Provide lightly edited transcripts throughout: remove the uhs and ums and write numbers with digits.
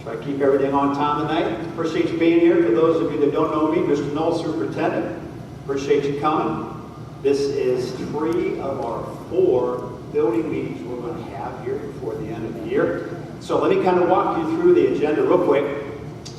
Try to keep everything on time tonight. Appreciate you being here. For those of you that don't know me, Mr. Knoll, Superintendent. Appreciate you coming. This is 3 of our 4 building meetings we're going to have here before the end of the year. So let me kind of walk you through the agenda real quick.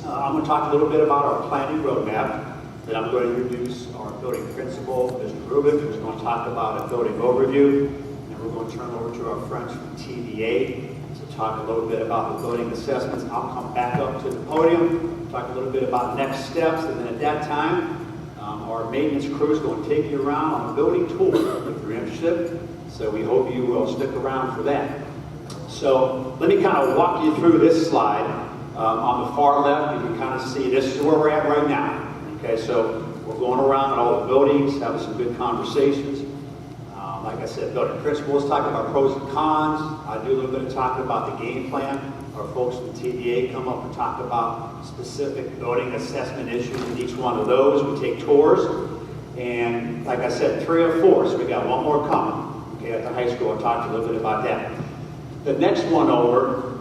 I'm going to talk a little bit about our planning roadmap. Then I'm going to introduce our building principal, Mr. Rubin, who's going to talk about a building overview. And we're going to turn over to our friends from TVA to talk a little bit about the building assessments. I'll come back up to the podium, talk a little bit about next steps, and then at that time, our maintenance crew is going to take you around on a building tour if you're interested. So we hope you will stick around for that. So let me kind of walk you through this slide. On the far left, you can kind of see this is where we're at right now. Okay, so we're going around all the buildings, having some good conversations. Like I said, building principals, talking about pros and cons. I do a little bit of talking about the game plan. Our folks from TVA come up and talk about specific building assessment issues in each one of those. We take tours. And like I said, 3 or 4, so we got one more coming. Okay, at the high school, I'll talk to you a little bit about that. The next one over,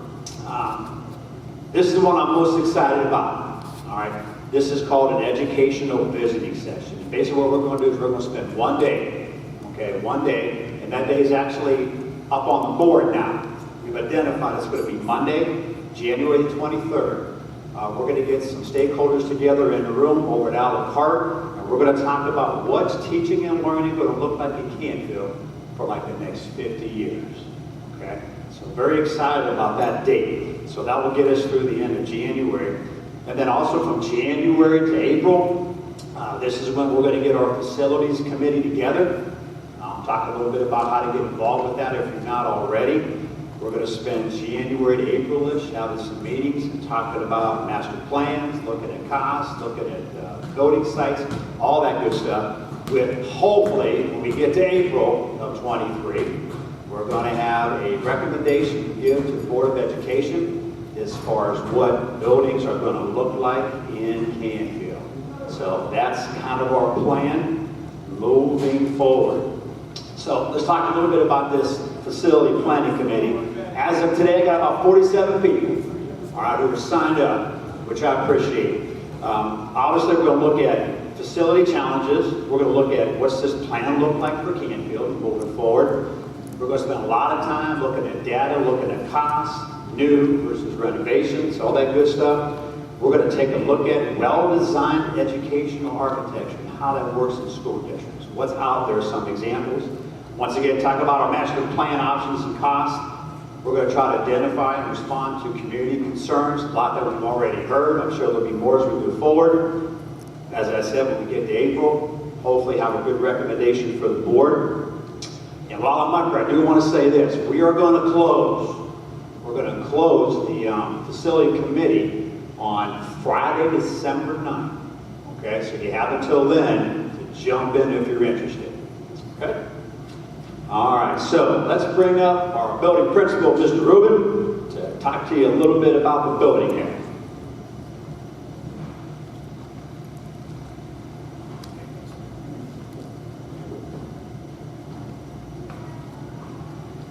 this is the one I'm most excited about. All right, this is called an educational visiting session. Basically what we're going to do is we're going to spend one day, okay, one day, and that day is actually up on the board now. We've identified it's going to be Monday, January the 23rd. We're going to get some stakeholders together in a room over at a la carte, and we're going to talk about what's teaching and learning going to look like in Canfield for like the next 50 years. Okay, so very excited about that date. So that will get us through the end of January. And then also from January to April, this is when we're going to get our facilities committee together. Talk a little bit about how to get involved with that if you're not already. We're going to spend January to April-ish having some meetings and talking about master plans, looking at costs, looking at building sites, all that good stuff. With hopefully, when we get to April of 23, we're going to have a recommendation to give to the Board of Education as far as what buildings are going to look like in Canfield. So that's kind of our plan moving forward. So let's talk a little bit about this facility planning committee. As of today, I got about 47 people, all right, who are signed up, which I appreciate. Obviously, we're going to look at facility challenges. We're going to look at what's this plan look like for Canfield moving forward. We're going to spend a lot of time looking at data, looking at costs, new versus renovations, all that good stuff. We're going to take a look at well-designed educational architecture and how that works in school districts. What's out there, some examples. Once again, talk about our master plan options and costs. We're going to try to identify and respond to community concerns, a lot that we've already heard. I'm sure there'll be more as we move forward. As I said, when we get to April, hopefully have a good recommendation for the board. And while I'm up here, I do want to say this. We are going to close. We're going to close the facility committee on Friday, December 9th. Okay, so you have until then to jump in if you're interested. Okay? All right, so let's bring up our building principal, Mr. Rubin, to talk to you a little bit about the building here.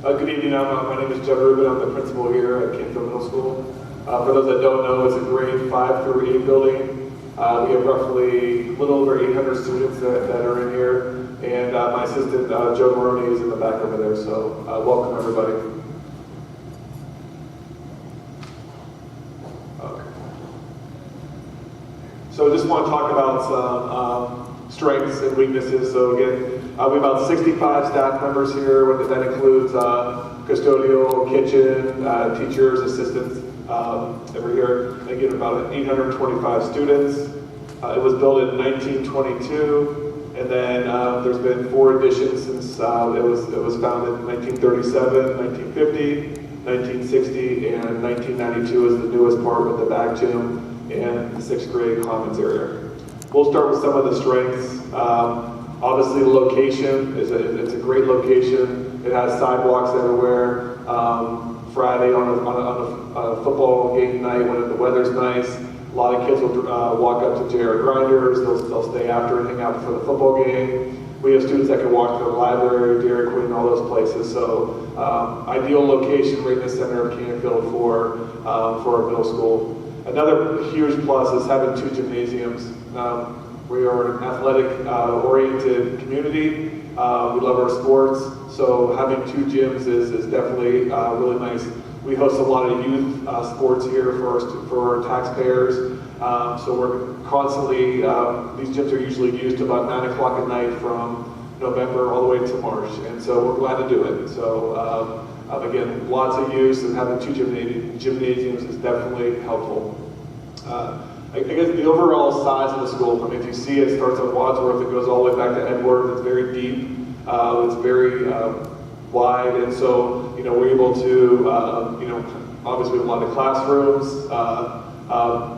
Good evening, my name is Jeff Rubin. I'm the principal here at Canfield Middle School. For those that don't know, it's a grade 5 through 8 building. We have roughly a little over 800 students that are in here. And my assistant, Joe Maroney, is in the back over there, so welcome everybody. Okay. So just want to talk about some strengths and weaknesses. So again, we have about 65 staff members here. That includes custodial, kitchen, teachers, assistants that were here. Again, about 825 students. It was built in 1922. And then there's been 4 additions since it was founded in 1937, 1950, 1960, and 1992 is the newest part with the back gym and the 6th grade commons area. We'll start with some of the strengths. Obviously, the location it's a great location. It has sidewalks everywhere. Friday on a football game night when the weather's nice. A lot of kids will walk up to J.R. Grinders. They'll stay after and hang out for the football game. We have students that can walk to the library, Dairy Queen, all those places. So ideal location right in the center of Canfield for our middle school. Another huge plus is having 2 gymnasiums. We are an athletic-oriented community. We love our sports, so having 2 gyms is definitely really nice. We host a lot of youth sports here for our taxpayers. So we're constantly, these gyms are usually used about 9 o'clock at night from November all the way to March, and so we're glad to do it. So again, lots of use, and having 2 gymnasiums is definitely helpful. I guess the overall size of the school, I mean, if you see it starts at Wadsworth, it goes all the way back to Edward. It's very deep, it's very wide, and so, you know, we're able to, you know, obviously we have a lot of classrooms,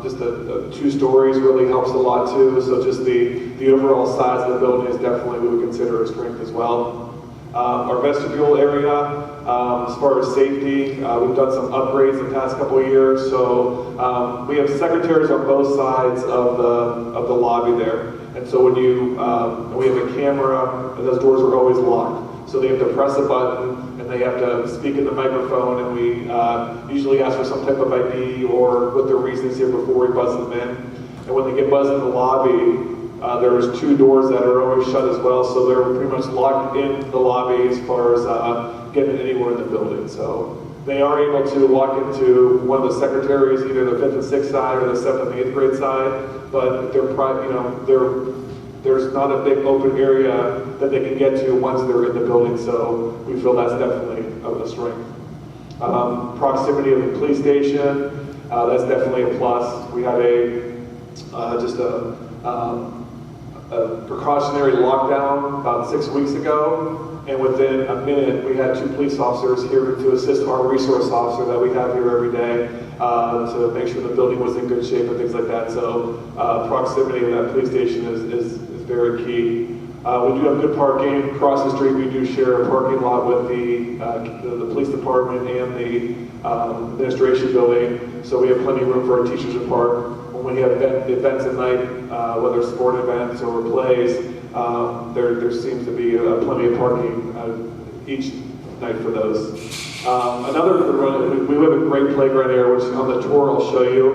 just the 2 stories really helps a lot too, so just the overall size of the building is definitely we would consider a strength as well. Our vestibule area, as far as safety, we've done some upgrades the past couple of years. So we have secretaries on both sides of the lobby there, and so when you we have a camera, and those doors are always locked. So they have to press a button, and they have to speak in the microphone, and we usually ask for some type of ID or what their reason is here before we buzz them in. And when they get buzzed in the lobby, there's 2 doors that are always shut as well, so they're pretty much locked in the lobby as far as getting anywhere in the building. So they are able to walk into one of the secretaries, either the 5th and 6th side or the 7th and 8th grade side, but they're you know, there's not a big open area that they can get to once they're in the building, so we feel that's definitely a strength. Proximity of the police station, that's definitely a plus. We had a precautionary lockdown about 6 weeks ago, and within a minute we had 2 police officers here to assist our resource officer that we have here every day to make sure the building was in good shape and things like that. So proximity of that police station is very key. We do have good parking. Across the street we do share a parking lot with the police department and the administration building, so we have plenty of room for our teachers to park. When we have events at night, whether sport events or plays, there seems to be plenty of parking each night for those. We have a great playground area, which on the tour I'll show you.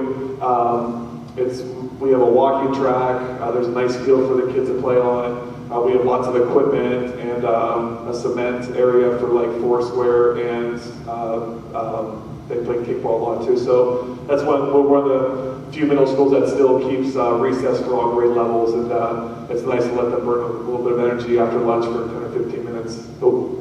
We have a walking track. There's a nice field for the kids to play on. We have lots of equipment and a cement area for like foursquare, and they play kickball a lot too. So that's we're one of the few middle schools that still keeps recess for all grade levels, and it's nice to let them burn a little bit of energy after lunch for 10 or 15 minutes. Oh.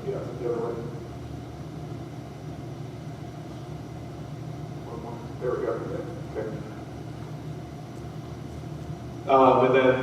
Yeah, the other way. One more. There we go. Okay. And then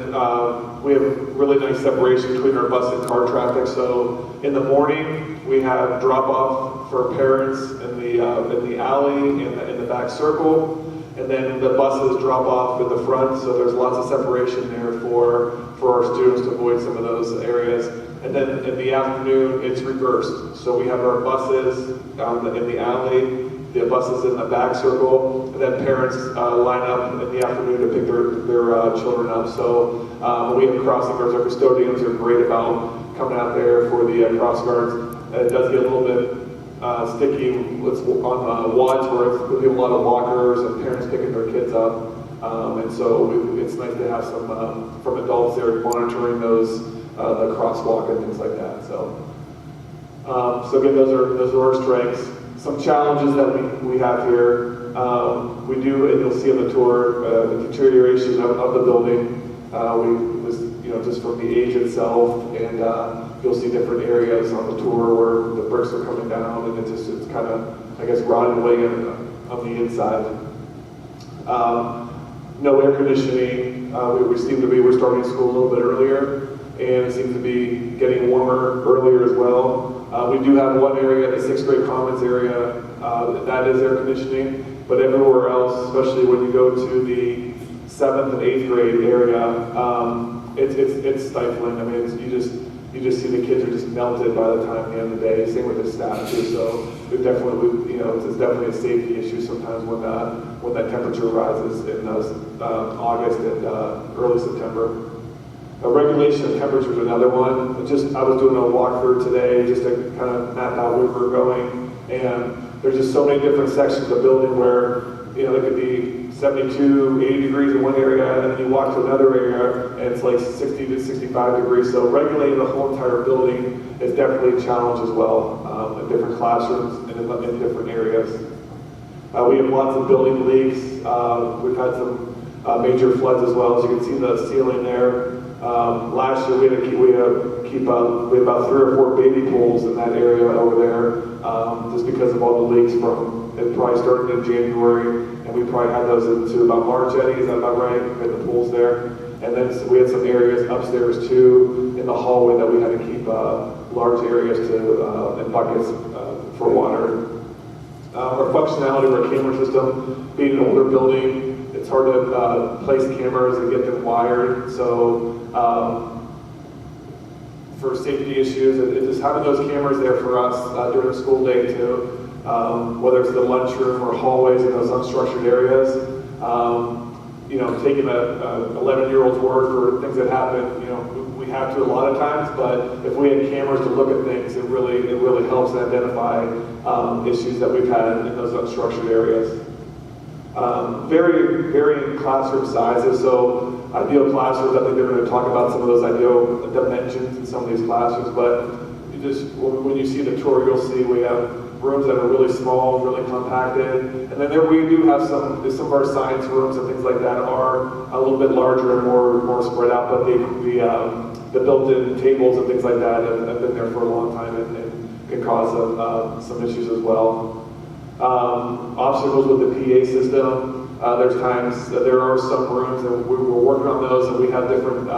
we have really nice separation between our bus and car traffic. So in the morning, we have drop-off for parents in the alley, in the back circle. And then the buses drop off in the front, so there's lots of separation there for our students to avoid some of those areas. And then in the afternoon, it's reversed. So we have our buses in the alley, the buses in the back circle, and then parents line up in the afternoon to pick their children up. So we have crossing guards. Our custodians are great about coming out there for the cross guards. It does get a little bit sticky on Wadsworth. We have a lot of walkers and parents picking their kids up. And so it's nice to have some from adults there monitoring those the crosswalk and things like that. So again, those are our strengths. Some challenges that we have here. We do, and you'll see on the tour, the deterioration of the building. Just from the age itself, and you'll see different areas on the tour where the bricks are coming down, and it's kind of, I guess, rotting away on the inside. No air conditioning. We're starting school a little bit earlier, and it seems to be getting warmer earlier as well. We do have one area, the 6th grade commons area, that is air conditioning, but everywhere else, especially when you go to the 7th and 8th grade area, it's stifling. I mean, you just see the kids are just melted by the time the end of the day. Same with the staff too. So it's definitely a safety issue sometimes when that temperature rises in August and early September. Regulation of temperature is another one. I was doing a walkthrough today just to kind of map out where we're going, and there's just so many different sections of the building where it could be 72, 80 degrees in one area, and then you walk to another area, and it's like 60 to 65 degrees. So regulating the whole entire building is definitely a challenge as well, in different classrooms and in different areas. We have lots of building leaks. We've had some major floods as well. As you can see the ceiling there. Last year we had about 3 or 4 baby pools in that area over there, just because of all the leaks it probably started in January, and we probably had those into about March, Eddie, is that about right? We had the pools there. And then we had some areas upstairs too, in the hallway, that we had to keep large areas and buckets for water. Our functionality of our camera system, being an older building, it's hard to place cameras and get them wired. So for safety issues, just having those cameras there for us during the school day too, whether it's the lunchroom or hallways in those unstructured areas, taking a 11-year-old's word for things that happen, we have to a lot of times, but if we had cameras to look at things, it really helps identify issues that we've had in those unstructured areas. Varying classroom sizes, so ideal classrooms, I think they're going to talk about some of those ideal dimensions in some of these classrooms, but when you see the tour, you'll see we have rooms that are really small, really compacted, and then we do have some of our science rooms and things like that are a little bit larger and more spread out, but the built-in tables and things like that have been there for a long time and can cause some issues as well. Obstacles with the PA system. There are some rooms that we're working on those, and we have different.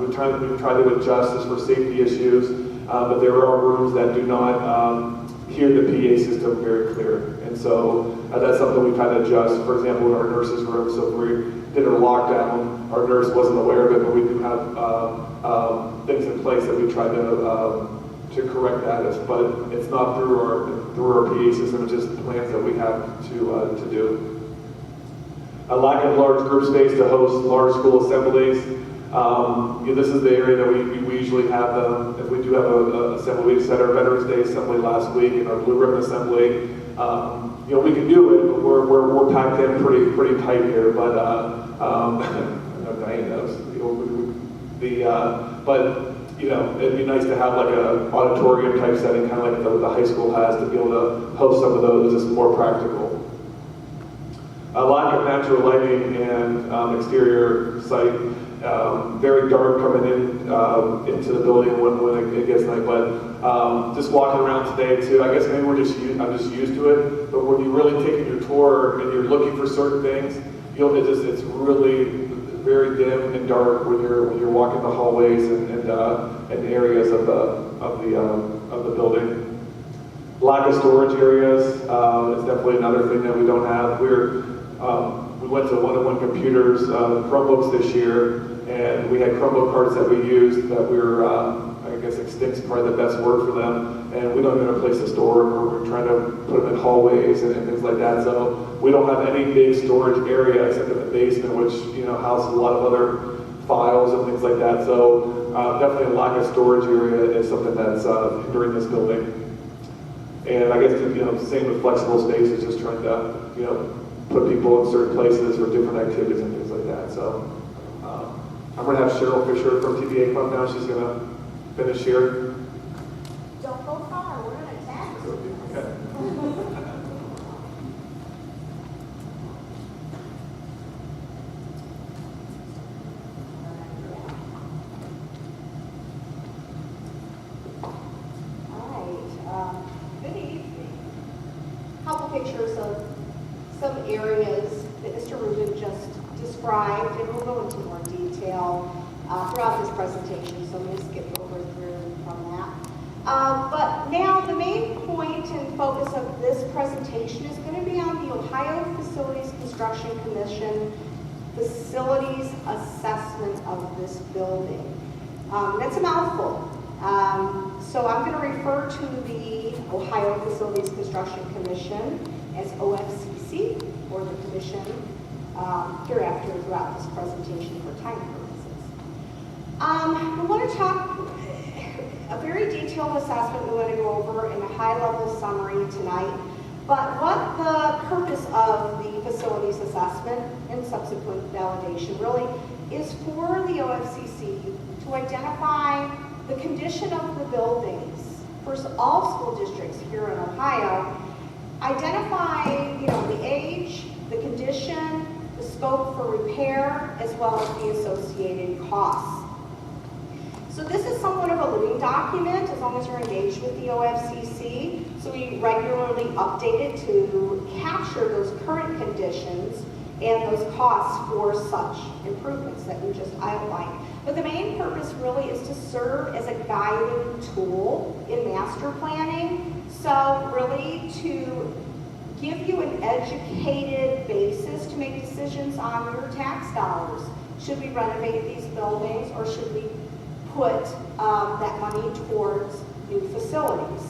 We've tried to adjust this for safety issues, but there are rooms that do not hear the PA system very clear, and so that's something we've had to adjust. For example, in our nurses' room, so if we did a lockdown, our nurse wasn't aware of it, but we do have things in place that we tried to correct that. But it's not through our PA system; it's just plans that we have to do. A lack of large group space to host large school assemblies. This is the area that we usually have them. If we do have an assembly, we just had our Veterans Day assembly last week and our Blue Ribbon Assembly. We can do it, but we're packed in pretty tight here. But I know Diane knows. It'd be nice to have like an auditorium type setting, kind of like the high school has, to be able to host some of those. Just more practical. A lack of natural lighting and exterior sight. Very dark coming into the building when it gets night. But just walking around today too, I guess maybe I'm just used to it. But when you're really taking your tour and you're looking for certain things, it's really very dim and dark when you're walking the hallways and areas of the building. Lack of storage areas is definitely another thing that we don't have. We went to one-on-one computers, Chromebooks this year, and we had Chromebook cards that we used that we were, I guess extinct's probably the best word for them, and we don't have a place to store them, or we're trying to put them in hallways and things like that. So we don't have any big storage area except in the basement, which houses a lot of other files and things like that. So definitely a lack of storage area is something that's hindering this building. And I guess same with flexible spaces, just trying to put people in certain places for different activities and things like that. So I'm going to have Cheryl Fisher from TBA come now. She's going to finish here. Don't go far. We're going to attack. Okay. Good evening. Couple pictures of some areas that Mr. Rubin just described, and we'll go into more detail throughout this presentation, so I'm going to skip over through from that. But now the main point and focus of this presentation is going to be on the Ohio Facilities Construction Commission Facilities Assessment assessment of this building. That's a mouthful. So I'm going to refer to the Ohio Facilities Construction Commission as OFCC, or the commission, hereafter throughout this presentation for time purposes. We want to talk a very detailed assessment we want to go over in a high-level summary tonight. But what the purpose of the facilities assessment and subsequent validation really is for the OFCC to identify the condition of the buildings for all school districts here in Ohio, identify, the age, the condition, the scope for repair, as well as the associated costs. So this is somewhat of a living document as long as you're engaged with the OFCC. So we regularly update it to capture those current conditions and those costs for such improvements that we just outlined. But the main purpose really is to serve as a guiding tool in master planning. So really to give you an educated basis to make decisions on your tax dollars. Should we renovate these buildings, or should we put that money towards new facilities?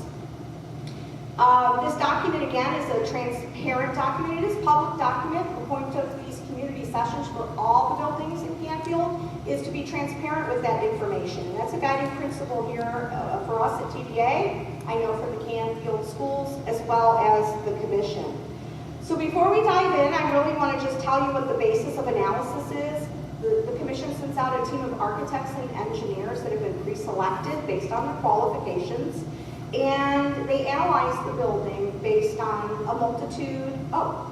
This document, again, is a transparent document. It is a public document. The point of these community sessions for all the buildings in Canfield is to be transparent with that information. And that's a guiding principle here for us at TVA, I know for the Canfield schools, as well as the commission. So before we dive in, I really want to just tell you what the basis of analysis is. The commission sends out a team of architects and engineers that have been pre-selected based on their qualifications, and they analyze the building based on a multitude of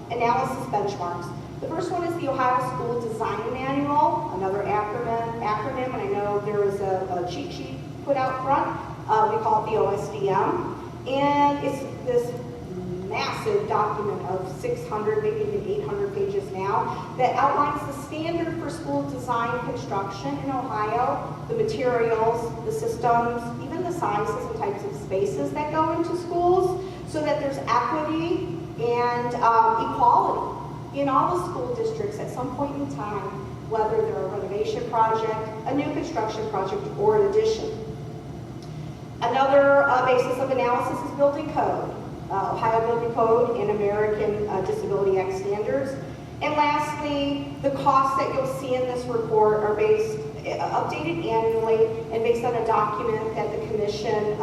analysis benchmarks. The first one is the Ohio School Design Manual, another acronym, and I know there was a cheat sheet put out front. We call it the OSDM, and it's this massive document of 600, maybe even 800 pages now, that outlines the standard for school design construction in Ohio, the materials, the systems, even the sizes and types of spaces that go into schools, so that there's equity and equality in all the school districts at some point in time, whether they're a renovation project, a new construction project, or an addition. Another basis of analysis is building code. Ohio Building Code and American Disability Act standards. And lastly, the costs that you'll see in this report are updated annually and based on a document that the commission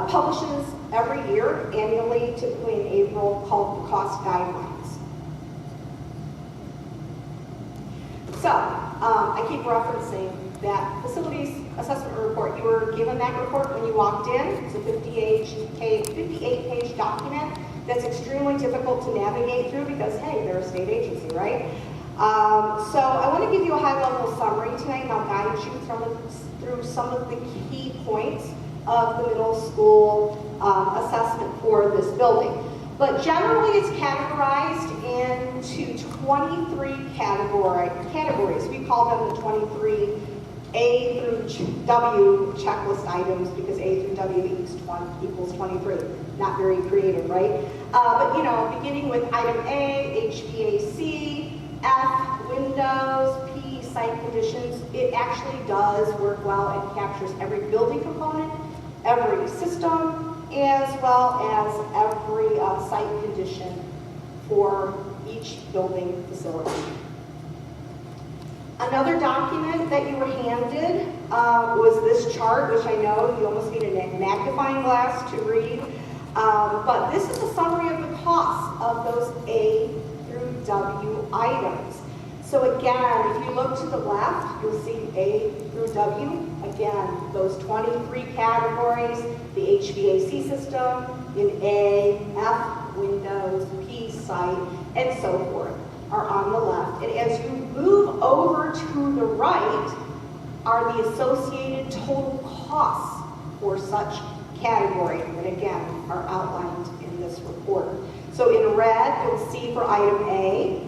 publishes every year annually, typically in April, called the Cost Guidelines. So, I keep referencing that facilities assessment report. You were given that report when you walked in. It's a 58-page document that's extremely difficult to navigate through because, hey, they're a state agency, right? So I want to give you a high-level summary tonight, and I'll guide you through some of the key points of the middle school assessment for this building. But generally, it's categorized into 23 categories. We call them the 23 A through W checklist items because A through W equals 23. Not very creative, right? But beginning with item A, HVAC, F, windows, P, site conditions, it actually does work well and captures every building component, every system, as well as every site condition for each building facility. Another document that you were handed was this chart, which I know you almost need a magnifying glass to read. But this is a summary of the costs of those A through W items. So again, if you look to the left, you'll see A through W. Again, those 23 categories, the HVAC system in A, F, windows, P, site, and so forth are on the left. And as you move over to the right are the associated total costs for such category that again are outlined in this report. So in red, you'll see for item A,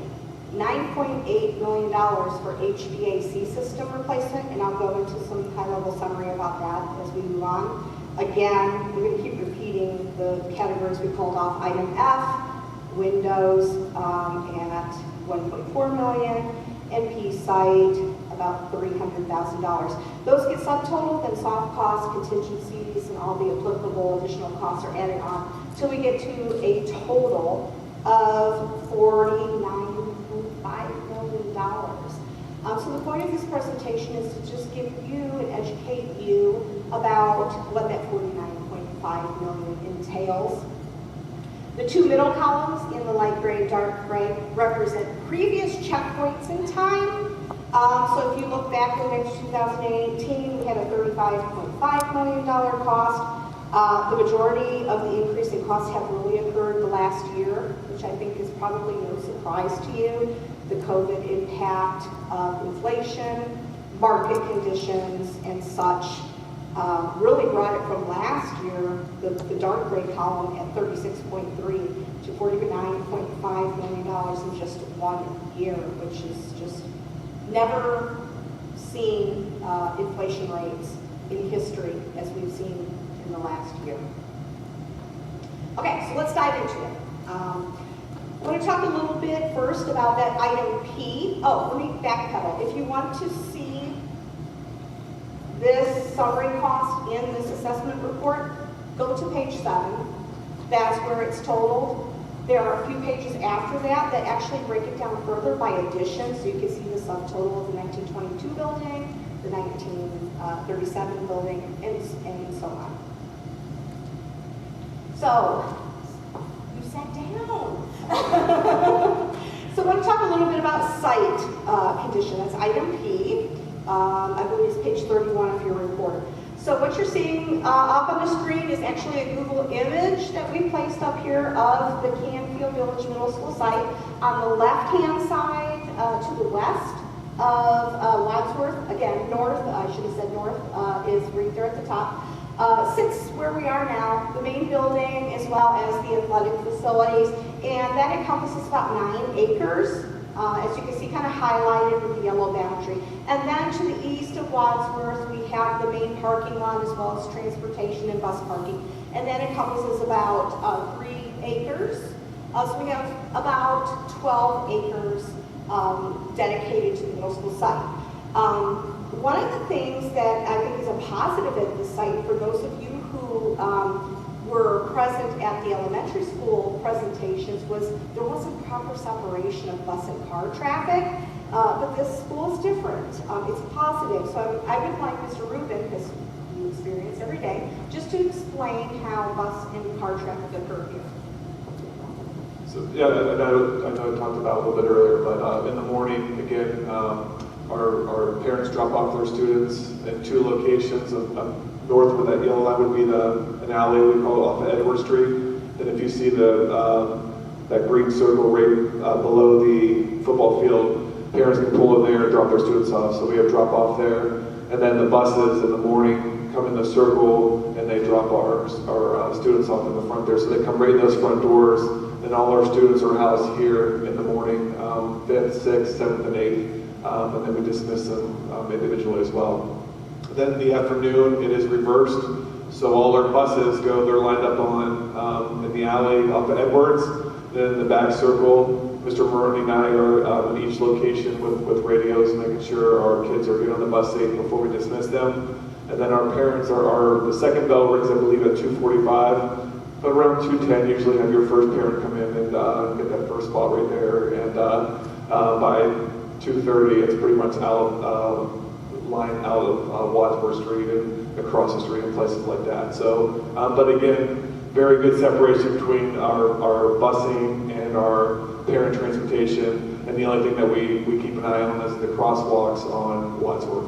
$9.8 million for HVAC system replacement, and I'll go into some high-level summary about that as we move on. Again, we're going to keep repeating the categories we called off. Item F, Windows at $1.4 million, NP site about $300,000. Those get subtotaled, then soft costs, contingencies, and all the applicable additional costs are added on till we get to a total of $49.5 million. So the point of this presentation is to just give you and educate you about what that $49.5 million entails. The two middle columns in the light gray and dark gray represent previous checkpoints in time. So if you look back in 2018, we had a $35.5 million cost. The majority of the increase in costs have really occurred the last year, which I think is probably no surprise to you. The COVID impact of inflation, market conditions, and such really brought it from last year, the dark gray column at 36.3 to $49.5 million in just 1 year, which is just never seen inflation rates in history as we've seen in the last year. Okay, so let's dive into it. I want to talk a little bit first about that item P. Oh, let me backpedal. If you want to see this summary cost in this assessment report, go to page 7. That's where it's totaled. There are a few pages after that that actually break it down further by addition, so you can see the subtotal of the 1922 building, the 1937 building, and so on. So, you sat down. So I want to talk a little bit about site condition. That's item P. I believe it's page 31 of your report. So what you're seeing up on the screen is actually a Google image that we placed up here of the Canfield Village Middle School site. On the left-hand side to the west of Wadsworth, again, north, I should have said north, is right there at the top. Sits where we are now, the main building as well as the athletic facilities, and that encompasses about 9 acres. As you can see, kind of highlighted with the yellow boundary. And then to the east of Wadsworth, we have the main parking lot as well as transportation and bus parking. And that encompasses about 3 acres. So we have about 12 acres dedicated to the middle school site. One of the things that I think is a positive at this site, for those of you who were present at the elementary school presentations, was there wasn't proper separation of bus and car traffic, but this school is different. It's positive. So I would like Mr. Rubin, because you experience every day, just to explain how bus and car traffic occur here. So yeah, I know I talked about a little bit earlier, but in the morning, again, our parents drop off their students in 2 locations. North where that yellow line would be an alley we call it off of Edward Street. And if you see that green circle right below the football field, parents can pull in there and drop their students off. So we have drop off there. And then the buses in the morning come in the circle and they drop our students off in the front there. So they come right in those front doors. And all our students are housed here in the morning, 5th, 6th, 7th, and 8th. And then we dismiss them individually as well. Then in the afternoon, it is reversed. So all our buses they're lined up on in the alley off of Edwards. Then in the back circle, Mr. Maroney and I are in each location with radios, making sure our kids are getting on the bus safe before we dismiss them. And then our parents the second bell rings, I believe, at 2:45. But around 2:10, usually have your first parent come in and get that first spot right there. And by 2:30, it's pretty much line out of Wadsworth Street and across the street and places like that. So, but again, very good separation between our busing and our parent transportation. And the only thing that we keep an eye on is the crosswalks on Wadsworth.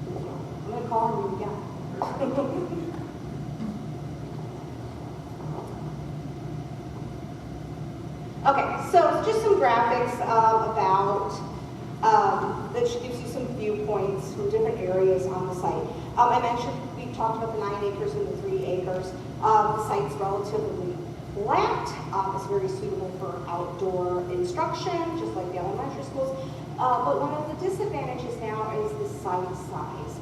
I'm going to call him again. Okay, so just some graphics about that gives you some viewpoints from different areas on the site. I mentioned we talked about the 9 acres and the 3 acres. The site's relatively flat. It's very suitable for outdoor instruction, just like the elementary schools. But one of the disadvantages now is the site size.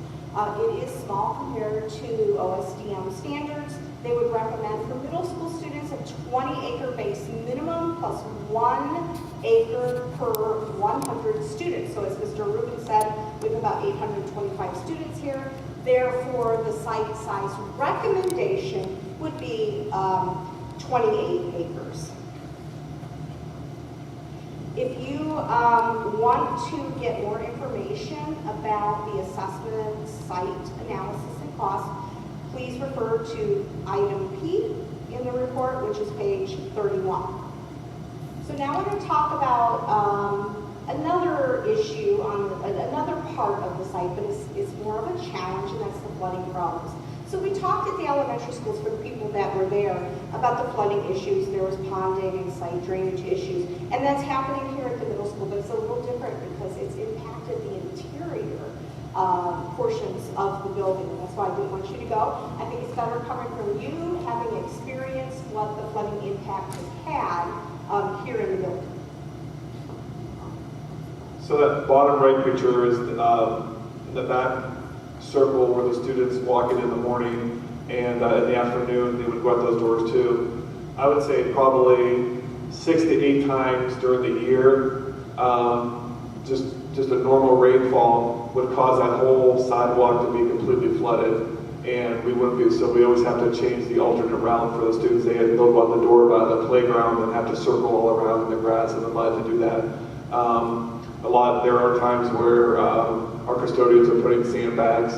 It is small compared to OSDM standards. They would recommend recommend for middle school students a 20-acre base minimum plus 1 acre per 100 students. So as Mr. Rubin said, we have about 825 students here. Therefore, the site size recommendation would be 28 acres. If you want to get more information about the assessment, site analysis, and cost, please refer to item P in the report, which is page 31. So now we're going to talk about another issue on another part of the site, but it's more of a challenge, and that's the flooding problems. So we talked at the elementary schools for the people that were there about the flooding issues. There was ponding and site drainage issues, and that's happening here at the middle school, but it's a little different because it's impacted the interior portions of the building. And that's why I didn't want you to go. I think it's better coming from you, having experienced what the flooding impact has had here in the building. So that bottom right picture is in the back circle where the students walk in the morning, and in the afternoon they would go out those doors too. I would say probably 6 to 8 times during the year, just a normal rainfall would cause that whole sidewalk to be completely flooded, and we wouldn't be, so we always have to change the alternate route for the students. They'll go out the door by the playground and have to circle all around in the grass and the mud to do that. There are times where our custodians are putting sandbags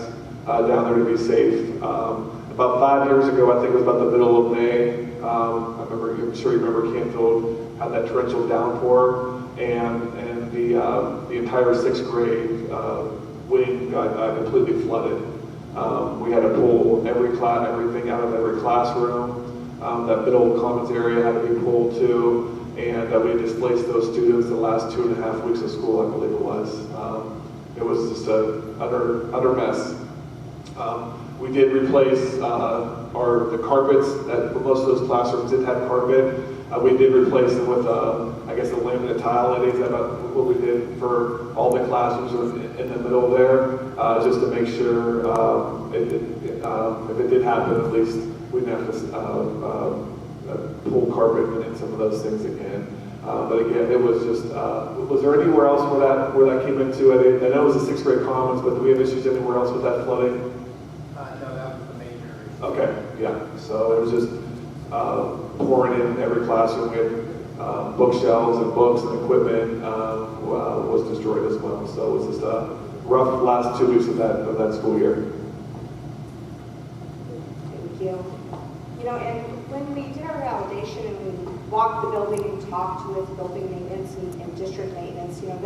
down there to be safe. About 5 years ago, I think it was about the middle of May, I'm sure you remember Canfield had that torrential downpour, and the entire 6th grade wing got completely flooded. We had to pull everything out of every classroom. That middle commons area had to be pulled too. And we displaced those students the last 2.5 weeks of school, I believe it was. It was just an utter mess. We did replace the carpets. Most of those classrooms did have carpet. We did replace them with, I guess, a laminate tile. I think that's what we did for all the classrooms in the middle there, just to make sure if it did happen, at least we didn't have to pull carpet and some of those things again. But again, it was just, was there anywhere else where that came into it? I know it was the 6th grade commons, but do we have issues anywhere else with that flooding? No, that was the major issue. Okay, yeah. So it was just pouring in every classroom. We had bookshelves and books and equipment was destroyed as well. So it was just a rough last 2 weeks of that school year. Thank you. You know, and when we did our validation and we walked the building and talked with building maintenance and district maintenance, you know,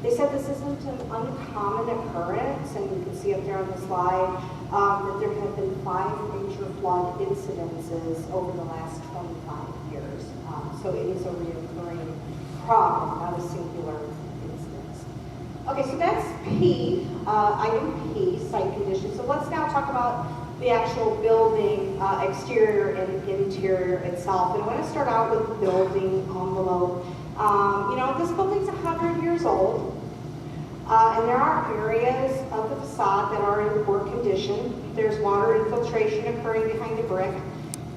they said this isn't an uncommon occurrence, and you can see up there on the slide that there have been 5 major flood incidences over the last 25 years. So it is a recurring problem, not a singular incident. Okay, so that's P, item P, site conditions. So let's now talk about the actual building exterior and interior itself. And I want to start out with the building envelope. You know, this building's 100 years old, and there are areas of the facade that are in poor condition. There's water infiltration occurring behind the brick.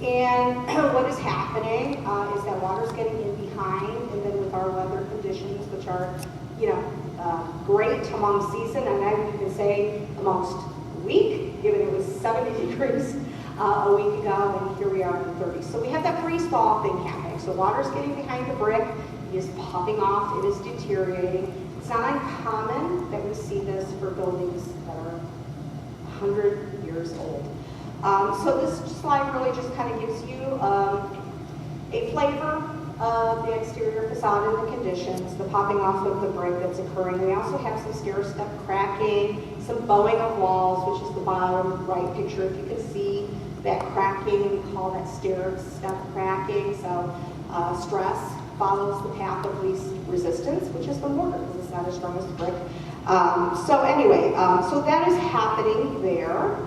And what is happening is that water's getting in behind, and then with our weather conditions, which are, you know, great among season, and I would even say amongst week, given it was 70 degrees a week ago, and here we are in the 30s. So we have that freeze-thaw thing happening. So water's getting behind the brick, it is popping off, it is deteriorating. It's not uncommon that we see this for buildings that are 100 years old. So this slide really just kind of gives you a flavor of the exterior facade and the conditions, the popping off of the brick that's occurring. We also have some stair step cracking, some bowing of walls, which is the bottom right picture. If you can see that cracking, we call that stair step cracking. So stress follows the path of least resistance, which is the mortar, because it's not as strong as the brick. So anyway, so that is happening there.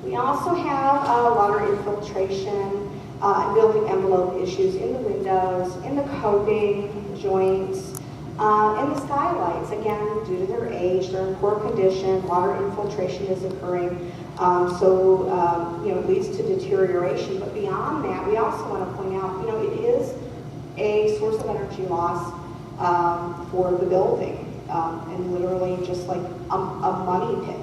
We also have water infiltration and building envelope issues in the windows, in the coping joints, and the skylights. Again, due to their age, they're in poor condition, water infiltration is occurring. It leads to deterioration. But beyond that, we also want to point out, it is a source of energy loss for the building, and literally just like a money pit.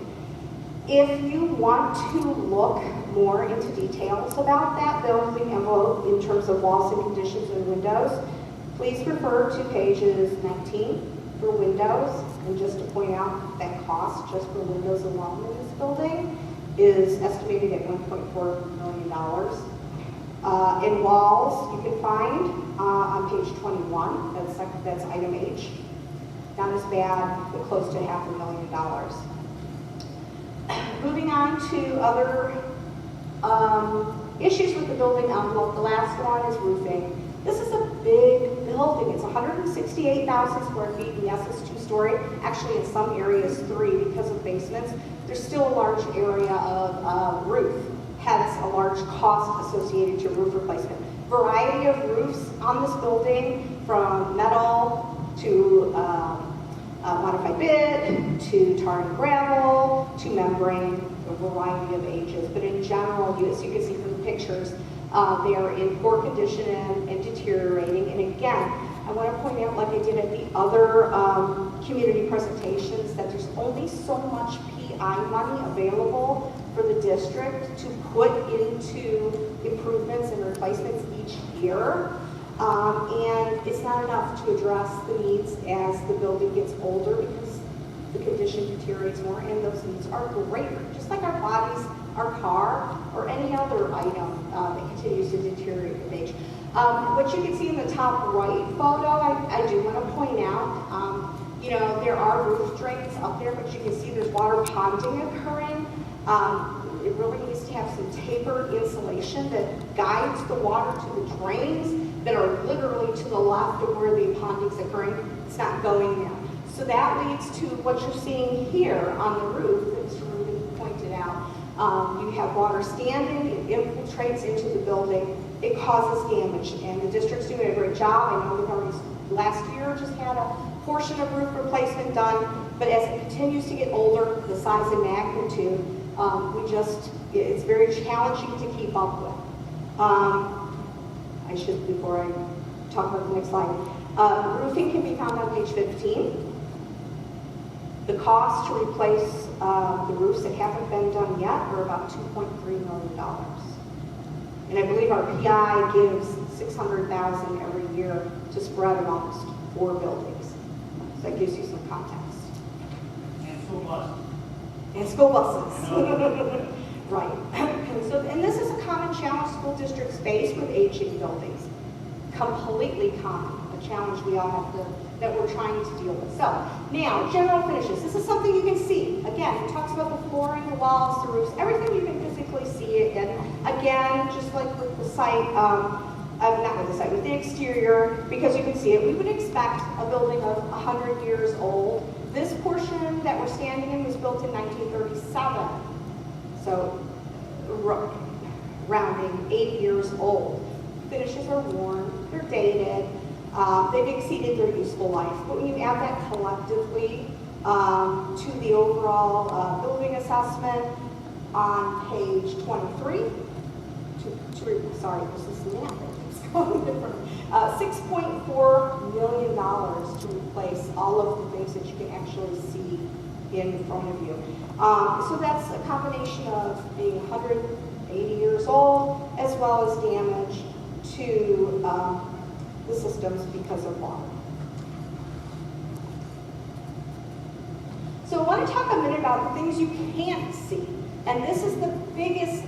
If you want to look more into details about that building envelope in terms of walls and conditions and windows, please refer to pages 19 for windows. And just to point out that cost just for windows alone in this building is estimated at $1.4 million. In walls, you can find on page 21, that's item H. Not as bad, but close to $500,000. Moving on to other issues with the building envelope. The last one is roofing. This is a big building. It's 168,000 square feet, and yes, it's two-story. Actually, in some areas, 3 because of basements. There's still a large area of roof, hence a large cost associated to roof replacement. Variety of roofs on this building, from metal to modified bid, to tar and gravel, to membrane, a variety of ages. But in general, as you can see from the pictures, they are in poor condition and deteriorating. And again, I want to point out, like I did at the other community presentations, that there's only so much PI money available for the district to put into improvements and replacements each year. And it's not enough to address the needs as the building gets older, because the condition deteriorates more and those needs are greater. Just like our bodies, our car, or any other item that continues to deteriorate with age. What you can see in the top right photo, I do want to point out, there are roof drains up there, but you can see there's water ponding occurring. It really needs to have some tapered insulation that guides the water to the drains that are literally to the left of where the ponding's occurring. It's not going there. So that leads to what you're seeing here on the roof that Mr. Rubin pointed out. You have water standing, it infiltrates into the building, it causes damage, and the district's doing a great job. I know we've already last year just had a portion of roof replacement done, but as it continues to get older, the size and magnitude, it's very challenging to keep up with. Before I talk about the next slide, roofing can be found on page 15. The cost to replace the roofs that haven't been done yet are about $2.3 million. And I believe our PI gives $600,000 every year to spread amongst 4 buildings. So that gives you some context. And school buses. And school buses. Right. And this is a common challenge school districts face with aging buildings. Completely common, a challenge we all have that we're trying to deal with. So, now, general finishes. This is something you can see. Again, it talks about the flooring, the walls, the roofs, everything you can physically see it. And again, just like with the site, not with the site, with the exterior, because you can see it, we would expect a building of 100 years old. This portion that we're standing in was built in 1937. So, rounding 80 years old. Finishes are worn, they're dated, they've exceeded their useful life. But when you add that collectively to the overall building assessment on page 23, sorry, this is math, it's going different. $6.4 million to replace all of the things that you can actually see in front of you. So that's a combination of being 180 years old as well as damage to the systems because of water. So I want to talk a minute about the things you can't see. And this is the biggest,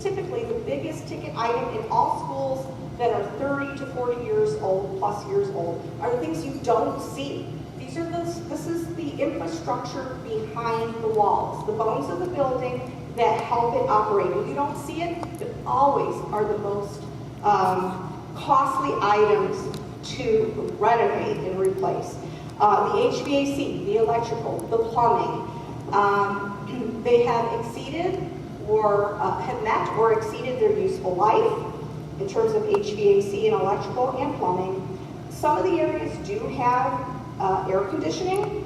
typically the biggest ticket item in all schools that are 30 to 40 years old, plus years old, are the things you don't see. This is the infrastructure behind the walls, the bones of the building that help it operate. And you don't see it, but always are the most costly items to renovate and replace. The HVAC, the electrical, the plumbing, they have exceeded or have met or exceeded their useful life in terms of HVAC and electrical and plumbing. Some of the areas do have air conditioning,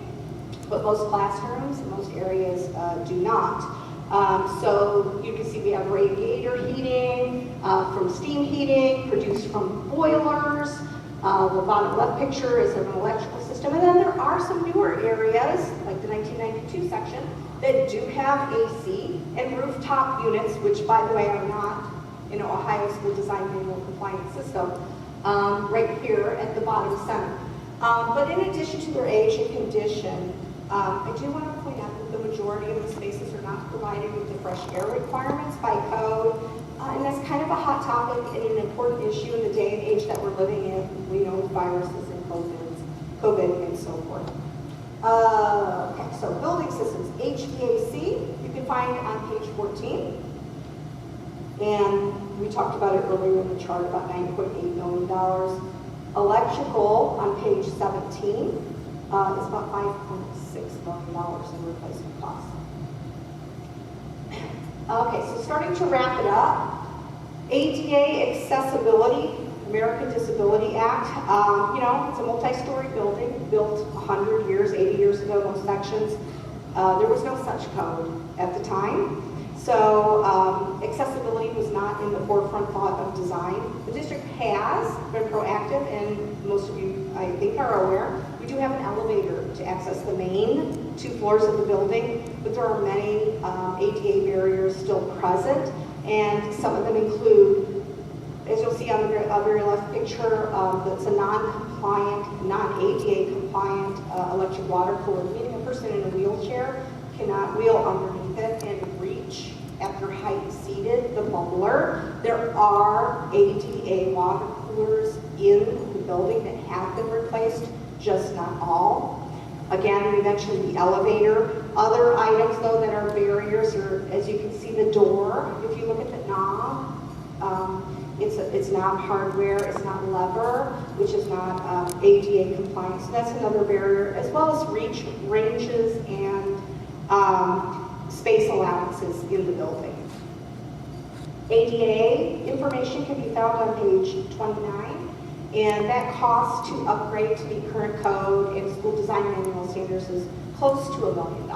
but most classrooms and most areas do not. So you can see we have radiator heating from steam heating produced from boilers. The bottom left picture is of an electrical system. And then there are some newer areas, like the 1992 section, that do have AC and rooftop units, which, by the way, are not in Ohio School Design Manual compliant system, right here at the bottom center. But in addition to their age and condition, I do want to point out that the majority of the spaces are not provided with the fresh air requirements by code. And that's kind of a hot topic and an important issue in the day and age that we're living in, you know, with viruses and COVID and so forth. Okay, so building systems, HVAC, you can find on page 14. And we talked about it earlier in the chart, about $9.8 million. Electrical on page 17 is about $5.6 million in replacement costs. Okay, so starting to wrap it up, ADA accessibility, American Disability Act. You know, it's a multi-story building built 100 years, 80 years ago, most sections. There was no such code at the time. So accessibility was not in the forefront thought of design. The district has been proactive, and most of you, I think, are aware. We do have an elevator to access the main 2 floors of the building, but there are many ADA barriers still present, and some of them include, as you'll see on the very left picture, that's a non-compliant, non-ADA compliant electric water cooler, meaning a person in a wheelchair cannot wheel underneath it and reach at their height seated, the bubbler. There are ADA water coolers in the building that have been replaced, just not all. Again, we mentioned the elevator. Other items, though, that are barriers are, as you can see, the door. If you look at the knob, it's not hardware, it's not lever, which is not ADA compliant. So that's another barrier, as well as reach, ranges, and space allowances in the building. ADA information can be found on page 29, and that cost to upgrade to the current code and school design manual standards is close to $1 million.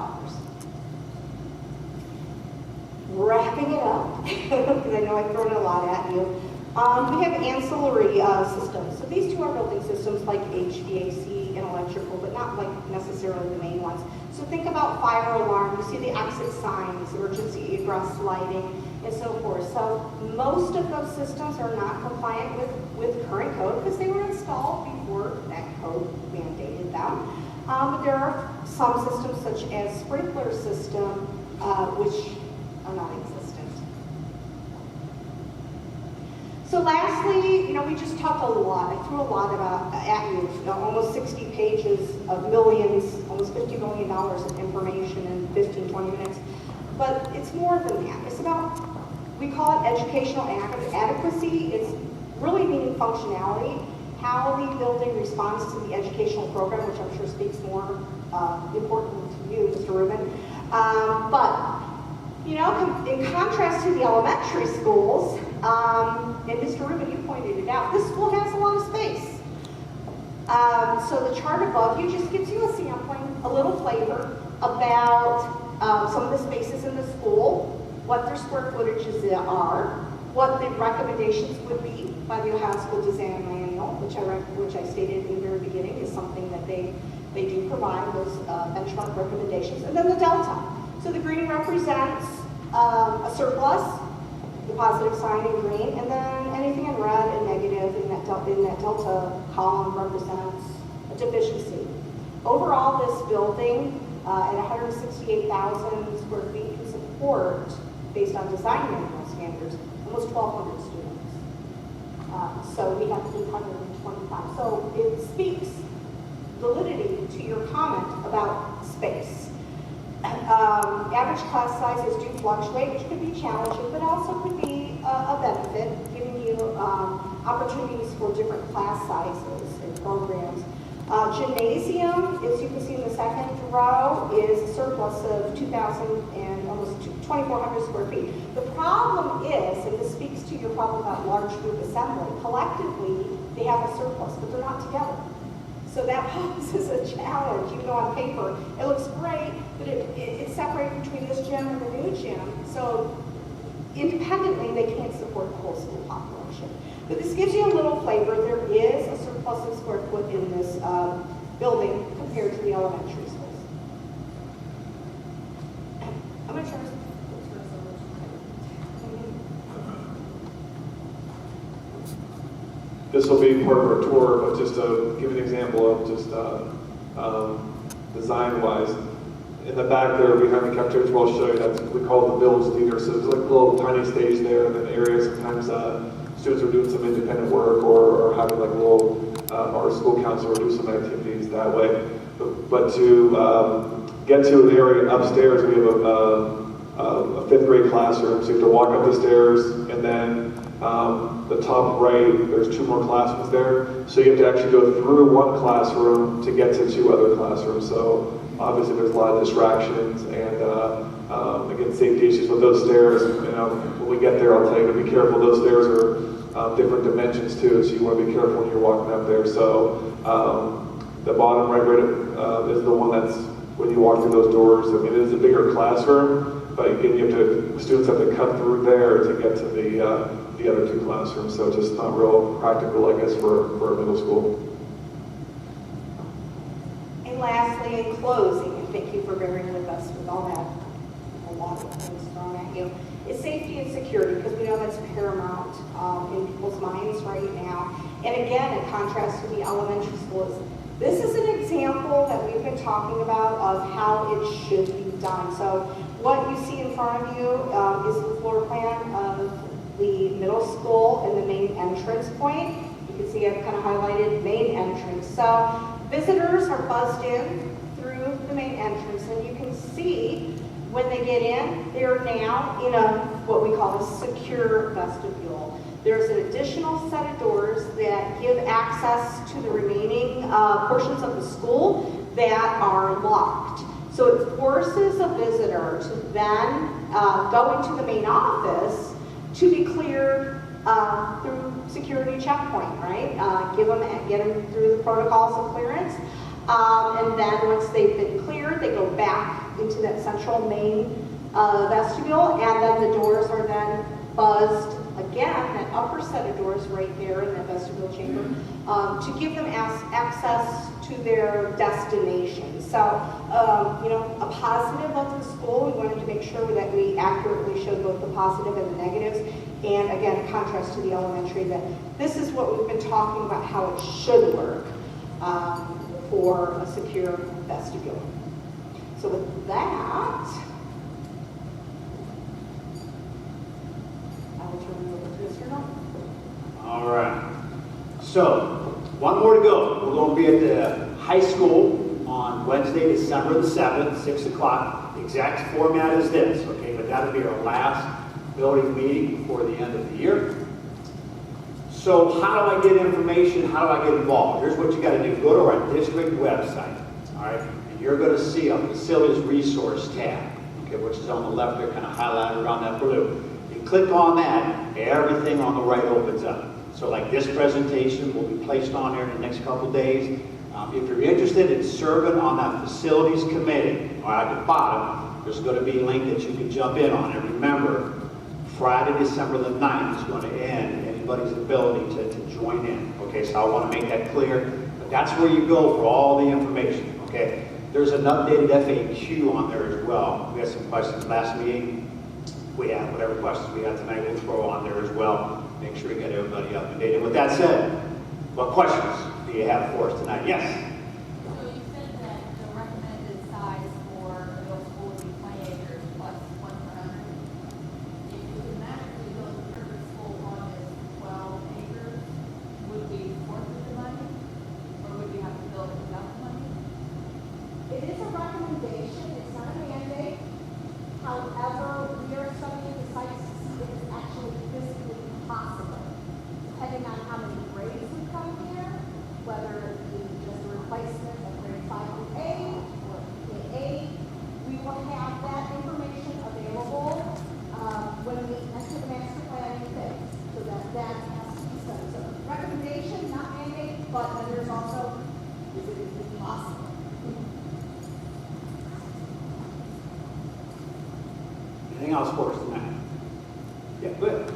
Wrapping it up, because I know I've thrown a lot at you, we have ancillary systems. So these 2 are building systems like HVAC and electrical, but not like necessarily the main ones. So think about fire alarm, you see the exit signs, emergency egress lighting, and so forth. So most of those systems are not compliant with current code because they were installed before that code mandated them. But there are some systems such as sprinkler system, which are non-existent. So lastly, we just talked a lot. I threw a lot at you, almost 60 pages of millions, almost $50 million of information in 15, 20 minutes. But it's more than that. It's about, we call it educational adequacy. It's really meaning functionality, how the building responds to the educational program, which I'm sure speaks more importantly to you, Mr. Rubin. But in contrast to the elementary schools, and Mr. Rubin, you pointed it out, this school has a lot of space. So the chart above you just gives you a sampling, a little flavor about some of the spaces in the school, what their square footages are, what the recommendations would be by the Ohio School Design Manual, which I stated in the very beginning is something that they do provide, those benchmark recommendations, and then the delta. So the green represents a surplus, the positive sign in green, and then anything in red and negative in that delta column represents a deficiency. Overall, this building at 168,000 square feet can support, based on design manual standards, almost 1,200 students. So we have 825. So it speaks validity to your comment about space. Average class sizes do fluctuate, which could be challenging, but also could be a benefit, giving you opportunities for different class sizes and programs. Gymnasium, as you can see in the second row, is a surplus of 2,000 and almost 2,400 square feet. The problem is, and this speaks to your problem about large group assembly, collectively they have a surplus, but they're not together. So that poses a challenge, even though on paper it looks great, but it's separated between this gym and the new gym. So independently, they can't support the whole school population. But this gives you a little flavor. There is a surplus of square foot in this building compared to the elementary schools. I'm going to try to. This will be part of our tour, but just to give an example of just design-wise, in the back there behind the cafeteria, we'll show you that we call the village theater. So there's like a little tiny stage there, and then areas sometimes students are doing some independent work or having like a little our school counselor do some activities that way. But to get to an area upstairs, we have a fifth grade classroom. So you have to walk up the stairs, and then the top right, there's 2 more classrooms there. So you have to actually go through one classroom to get to 2 other classrooms. So obviously there's a lot of distractions and again, safety issues with those stairs. You know, when we get there, I'll tell you to be careful. Those stairs are different dimensions too, so you want to be careful when you're walking up there. So the bottom right is the one that's when you walk through those doors. I mean, it is a bigger classroom, but again, students have to cut through there to get to the other 2 classrooms. So it's just not real practical, I guess, for a middle school. And lastly, in closing, and thank you for bearing with us with all that, a lot of things thrown at you, is safety and security, because we know that's paramount in people's minds right now. And again, in contrast to the elementary schools, this is an example that we've been talking about of how it should be done. So what you see in front of you is the floor plan of the middle school and the main entrance point. You can see I've kind of highlighted main entrance. So visitors are buzzed in through the main entrance, and you can see when they get in, they're now in what we call a secure vestibule. There's an additional set of doors that give access to the remaining portions of the school that are locked. So it forces a visitor to then go into the main office to be cleared through security checkpoint, right? Get them through the protocols of clearance. And then once they've been cleared, they go back into that central main vestibule, and then the doors are then buzzed again, that upper set of doors right there in that vestibule chamber, to give them access to their destination. So, a positive of the school, we wanted to make sure that we accurately showed both the positive and the negatives. And again, in contrast to the elementary, that this is what we've been talking about, how it should work for a secure vestibule. So with that, I will turn it over to Mr. Null. All right. So, one more to go. We're going to be at the high school on Wednesday, December the 7th, 6 o'clock. The exact format is this, okay? But that'll be our last building meeting before the end of the year. So how do I get information? How do I get involved? Here's what you got to do. Go to our district website, all right? And you're going to see a facilities resource tab, okay, which is on the left there, kind of highlighted around that blue. You click on that, everything on the right opens up. So like this presentation will be placed on there in the next couple days. If you're interested in serving on that facilities committee, or at the bottom, there's going to be a link that you can jump in on. And remember, Friday, December the 9th is going to end anybody's ability to join in. Okay, so I want to make that clear. But that's where you go for all the information. Okay, there's an updated FAQ on there as well. We had some questions last meeting. We have whatever questions we have tonight, we'll throw on there as well. Make sure we get everybody up to date. And with that said, what questions do you have for us tonight? Yes? So you said that the recommended size for the middle school would be 20 acres plus 100. If you could magically build a perfect school on this 12 acres, would we forfeit the money? Or would we have to build it without the money? It is a recommendation, it's not a mandate. However, we are studying the sites to see if it's actually physically possible, depending on how many grades would come here, whether it be just a Yeah, go ahead.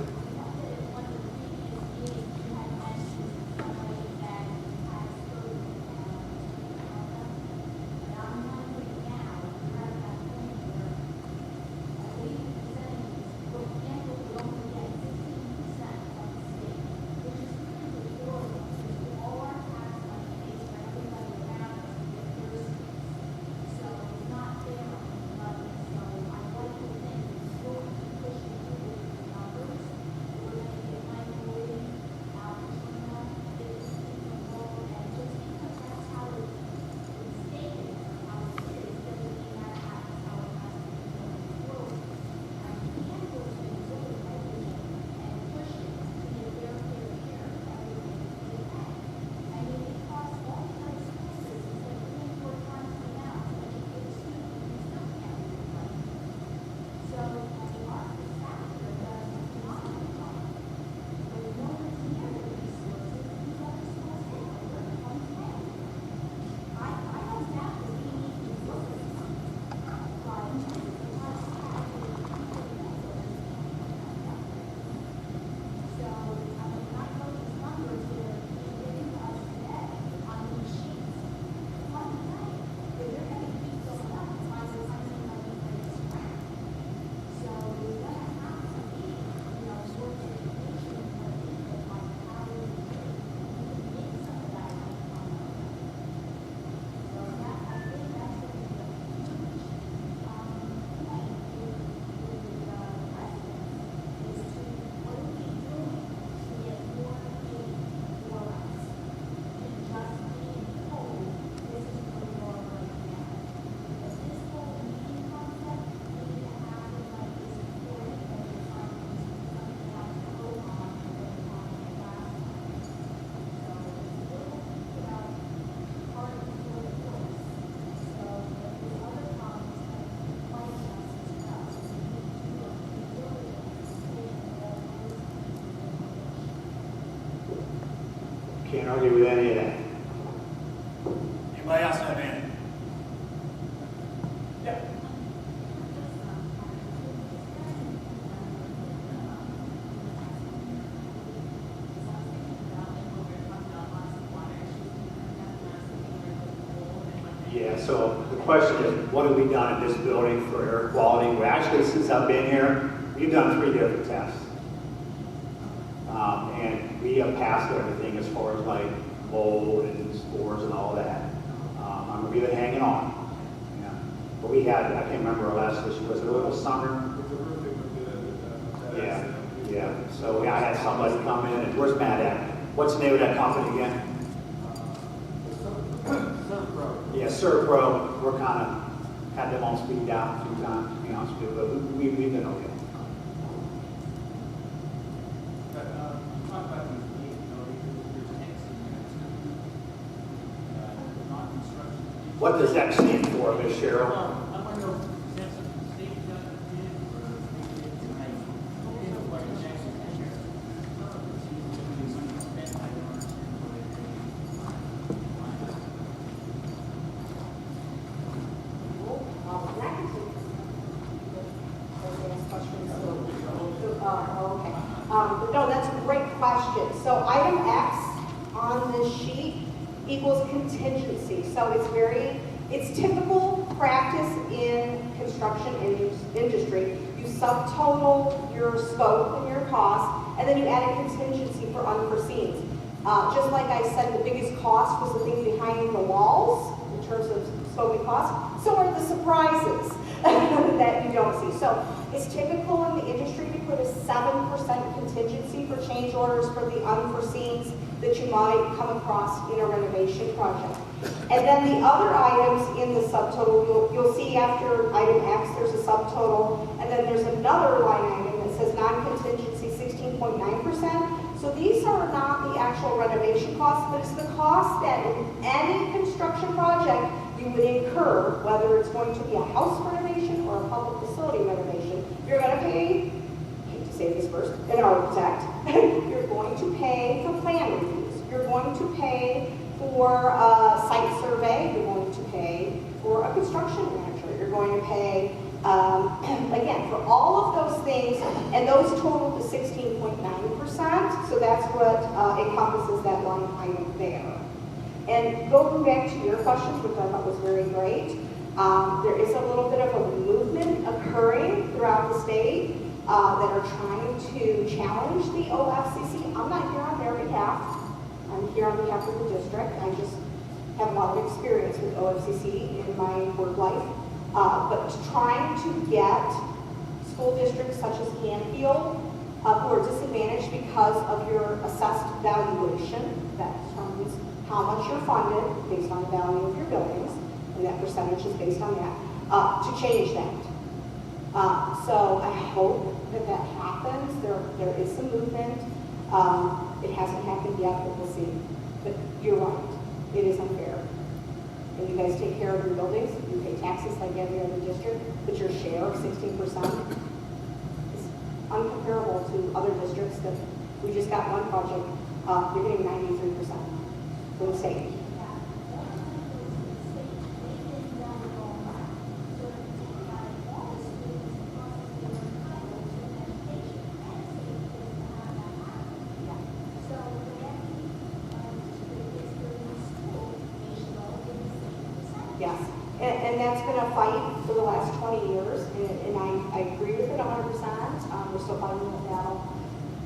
Can't argue with any of that. Anybody else have any? Yeah. Yeah, so the question is, what have we done in this building for air quality? Well, actually, since I've been here, we've done 3 different tests. And we have passed everything as far as like mold and spores and all that. We've been hanging on. Yeah. But we had, I can't remember our last issue, was it a little summer? Yeah, yeah. So I had somebody come in, and where's Matt at? What's the name of that company again? Yeah, Serpro. We're kind of had them on speed dial a few times, to be honest with you, but we've been okay. Talk about these, there's X in there, non-construction. What does that stand for, Ms. Cheryl? I want to know, is that something the state got to do, or is it tonight? Like a Jackson Fisher? No, that's a great question. So item X on this sheet equals contingency. So it's typical practice in construction industry. You subtotal your scope and your cost, and then you add a contingency for unforeseens. Just like I said, the biggest cost was the thing behind the walls in terms of scoping costs. So are the surprises that you don't see. So it's typical in the industry to put a 7% contingency for change orders for the unforeseens that you might come across in a renovation project. And then the other items in the subtotal, you'll see after item X, there's a subtotal, and then there's another line item that says non-contingency 16.9%. So these are not the actual renovation costs, but it's the cost that in any construction project you would incur, whether it's going to be a house renovation or a public facility renovation. You're going to pay, I hate to say this first, an architect. You're going to pay for plan reviews. You're going to pay for a site survey. You're going to pay for a construction manager. You're going to pay, again, for all of those things, and those total to 16.9%, so that's what encompasses that line item there. And going back to your questions, which I thought was very great, there is a little bit of a movement occurring throughout the state that are trying to challenge the OFCC. I'm not here on their behalf. I'm here on behalf of the district. I just have a lot of experience with OFCC in my work life. But trying to get school districts such as Canfield, who are disadvantaged because of your assessed valuation, that determines how much you're funded based on the value of your buildings, and that percentage is based on that, to change that. So I hope that that happens. There is some movement. It hasn't happened yet, but we'll see. But you're right. It is unfair. And you guys take care of your buildings. You pay taxes like every other district, but your share of 16% is uncomparable to other districts that we just got one project. You're getting 93% from the state. Yes, and that's been a fight for the last 20 years, and I agree with it 100%. We're still fighting that battle,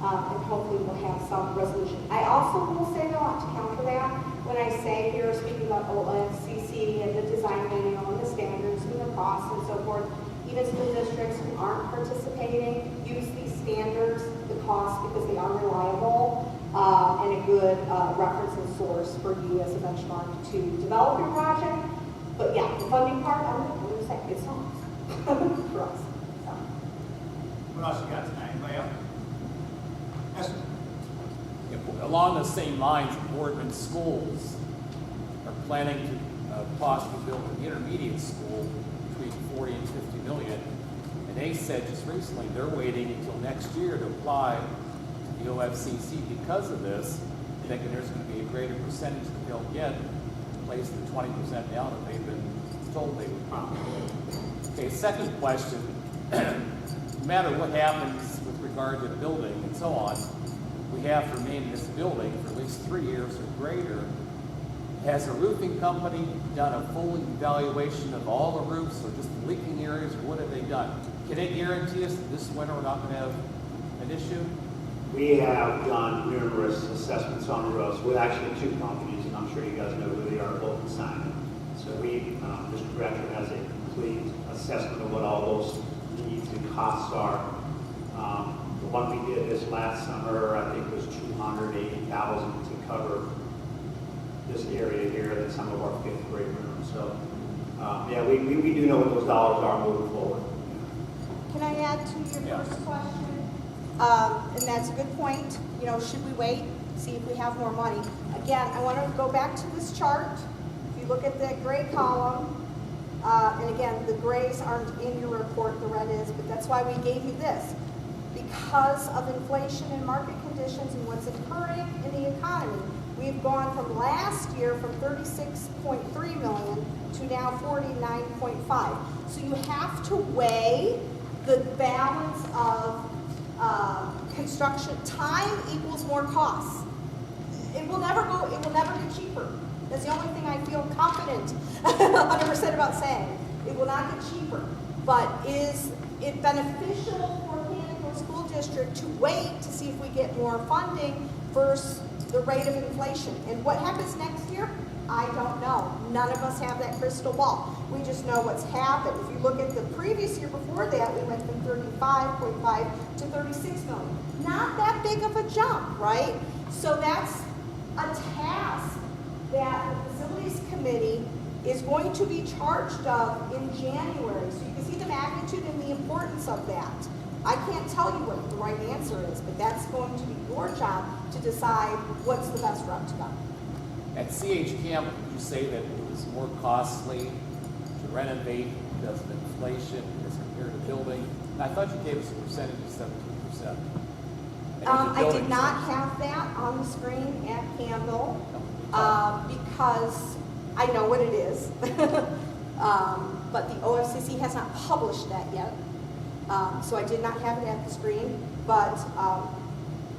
and hopefully we'll have some resolution. I also will say, though, to counter that, when I say here, speaking about OFCC and the design manual and the standards and the costs and so forth, even school districts who aren't participating use these standards, the costs, because they are reliable and a good reference and source for you as a benchmark to develop your project. But yeah, the funding part, I'm going to say it's not for us. So. What else you got tonight? Anybody else? Esther? Along the same lines, Boardman Schools are planning to possibly build an intermediate school between 40 and 50 million. And they said just recently they're waiting until next year to apply to the OFCC because of this, thinking there's going to be a greater percentage that they'll get, place the 20% down that they've been told they would probably. Okay, second question. No matter what happens with regard to the building and so on, we have to remain in this building for at least 3 years or greater. Has a roofing company done a full evaluation of all the roofs or just the leaking areas, or what have they done? Can they guarantee us that this winter we're not going to have an issue? We have done numerous assessments on the roofs with actually two companies, and I'm sure you guys know who they are, both in Simon. So Mr. Gretcher has a complete assessment of what all those needs and costs are. The one we did this last summer, I think, was $280,000 to cover this area here and some of our fifth grade rooms. So, yeah, we do know what those dollars are moving forward. Can I add to your first question? And that's a good point. You know, should we wait, see if we have more money? Again, I want to go back to this chart. If you look at the gray column, and again, the grays aren't in your report, the red is, but that's why we gave you this. Because of inflation and market conditions and what's occurring in the economy, we've gone from last year from 36.3 million to now 49.5. So you have to weigh the balance of construction. Time equals more costs. It will never get cheaper. That's the only thing I feel confident 100% about saying. It will not get cheaper. But is it beneficial for Canfield School District to wait to see if we get more funding versus the rate of inflation? And what happens next year? I don't know. None of us have that crystal ball. We just know what's happened. If you look at the previous year before that, we went from 35.5 to 36 million. Not that big of a jump, right? So that's a task that the Facilities Committee is going to be charged of in January. So you can see the magnitude and the importance of that. I can't tell you what the right answer is, but that's going to be your job to decide what's the best route to go. At CH Camp, would you say that it was more costly to renovate because of inflation as compared to building? And I thought you gave us a percentage of 17%. I did not have that on the screen at Campbell because I know what it is. But the OFCC has not published that yet. So I did not have it at the screen, but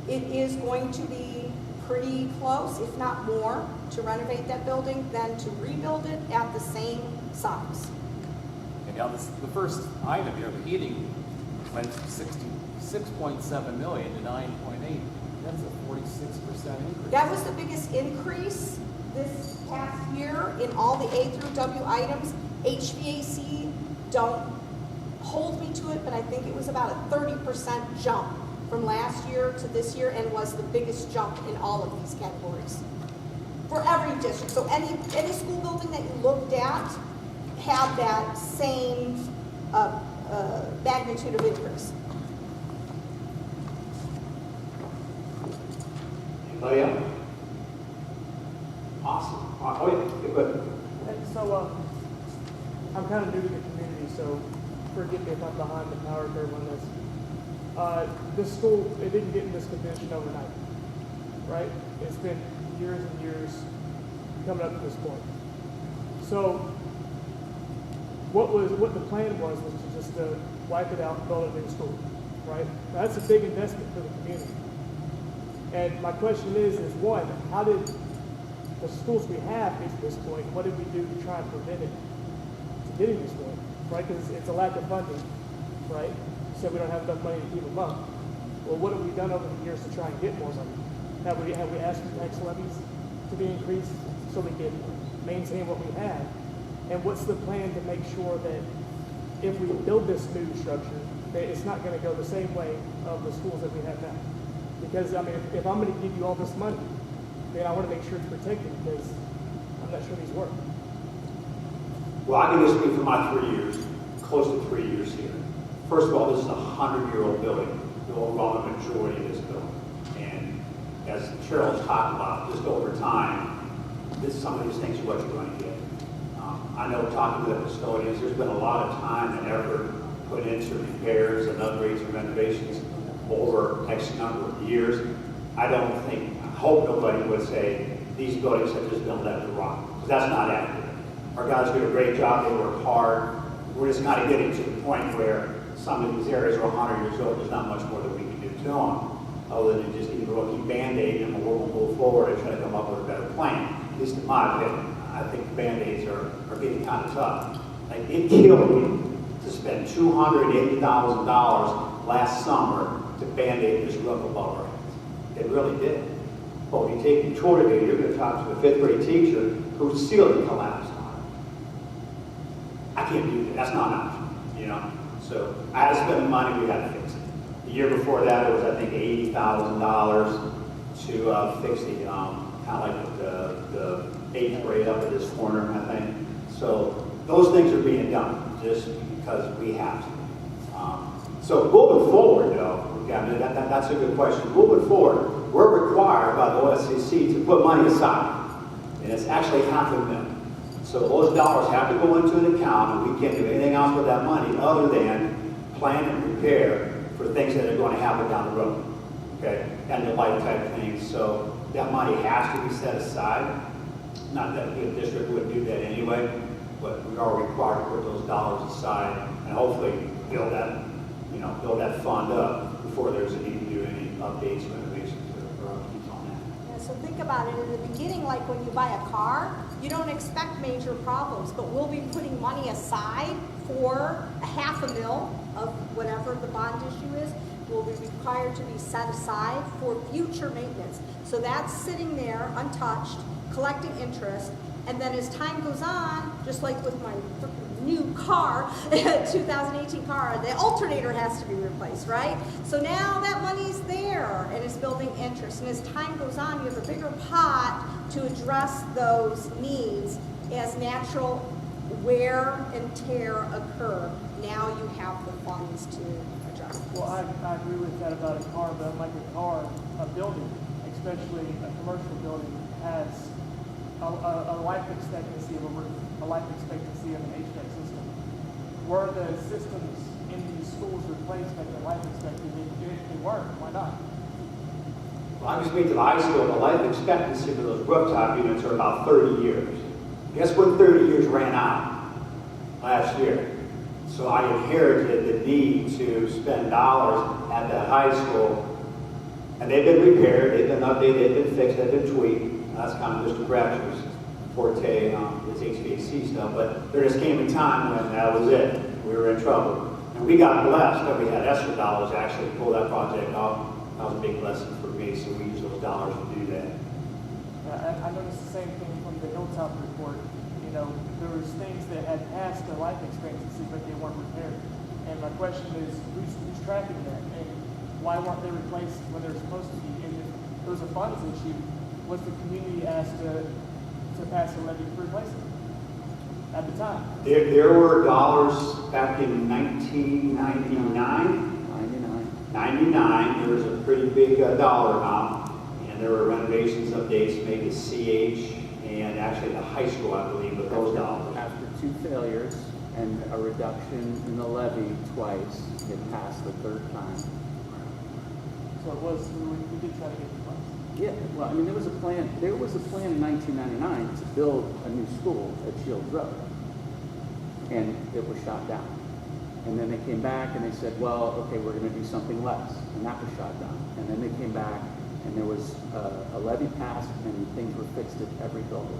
it is going to be pretty close, if not more, to renovate that building than to rebuild it at the same size. And now the first item here, the heating, went from 66.7 million to 9.8. That's a 46% increase. That was the biggest increase this past year in all the A through W items. HVAC, don't hold me to it, but I think it was about a 30% jump from last year to this year, and was the biggest jump in all of these categories for every district. So any school building that you looked at had that same magnitude of increase. Anybody else? Awesome. Oh, yeah, good. So, I'm kind of new to the community, so forgive me if I'm behind the power curve on this. This school, it didn't get in this condition overnight, right? It's been years and years coming up to this point. So, what the plan was to just wipe it out and build a new school, right? Now, that's a big investment for the community. And my question is one, how did the schools we have get to this point, what did we do to try and prevent it to getting to this point, right? Because it's a lack of funding, right? You said we don't have enough money to keep them up. Well, what have we done over the years to try and get more money? Have we asked for tax levies to be increased so we can maintain what we have? And what's the plan to make sure that if we build this new structure, that it's not going to go the same way of the schools that we have now? Because, I mean, if I'm going to give you all this money, then I want to make sure it's protected, because I'm not sure these work. Well, I can just speak for my 3 years, close to 3 years here. First of all, this is a 100-year-old building, the overwhelming majority of this building. And as Cheryl's talked about, just over time, some of these things are what you're going to get. I know talking to the custodians, there's been a lot of time and effort put into repairs and upgrades and renovations over X number of years. I hope nobody would say these buildings have just been left to rot, because that's not accurate. Our guys do a great job, they work hard. We're just kind of getting to the point where some of these areas are 100 years old, there's not much more that we can do to them, other than just either we'll keep Band-Aiding them or we'll move forward and try to come up with a better plan. At least in my opinion. I think the Band-Aids are getting kind of tough. Like, it killed me to spend $280,000 last summer to Band-Aid this roof above our heads. It really did. But when you take the tour today, you're going to talk to a 5th grade teacher whose ceiling collapsed on it. I can't do that. That's not an option, you know? So I had to spend the money, we had to fix it. The year before that, it was, I think, $80,000 to fix the, kind of like the 8th grade up at this corner, I think. So those things are being done just because we have to. So moving forward, though, that's a good question. Moving forward, we're required by the OSCC to put money aside, and it's actually $500,000. So those dollars have to go into an account, and we can't do anything else with that money other than plan and prepare for things that are going to happen down the road, okay, and the life type things. So that money has to be set aside. Not that the district would do that anyway, but we are required to put those dollars aside and hopefully build that fund up before there's a need to do any updates, renovations, or upkeeps on that. Yeah, so think about it, in the beginning, like when you buy a car, you don't expect major problems, but we'll be putting money aside for $500,000 of whatever the bond issue is, will be required to be set aside for future maintenance. So that's sitting there untouched, collecting interest, and then as time goes on, just like with my new car, 2018 car, the alternator has to be replaced, right? So now that money's there and it's building interest, and as time goes on, you have a bigger pot to address those needs as natural wear and tear occur. Now you have the funds to address this. Well, I agree with that about a car, but unlike a car, a building, especially a commercial building, has a life expectancy of a roof, a life expectancy of an HVAC system. Were the systems in these schools replaced at their life expectancy? If they weren't, why not? Well, I can speak to the high school. The life expectancy for those rooftop units are about 30 years. Guess when 30 years ran out? Last year. So I inherited the need to spend dollars at that high school. And they've been repaired, they've been updated, they've been fixed, they've been tweaked. That's kind of Mr. Crabtree's forte on his HVAC stuff. But there just came a time when that was it. We were in trouble. And we got blessed that we had extra dollars to actually pull that project off. That was a big blessing for me, so we used those dollars to do that. I noticed the same thing from the Hilltop report. You know, there was things that had passed the life expectancy, but they weren't repaired. And my question is, who's tracking that? And why weren't they replaced when they're supposed to be? And if there was a funds issue, was the community asked to pass a levy to replace it at the time? There were dollars back in 1999. 99, there was a pretty big dollar amount, and there were renovations, updates, maybe CH, and actually the high school, I believe, with those dollars. After 2 failures and a reduction in the levy twice, it passed the 3rd time. So it was, we did try to get the funds. Yeah, well, I mean, there was a plan in 1999 to build a new school at Shields Road, and it was shot down. And then they came back and they said, well, okay, we're going to do something less, and that was shot down. And then they came back and there was a levy passed and things were fixed at every building.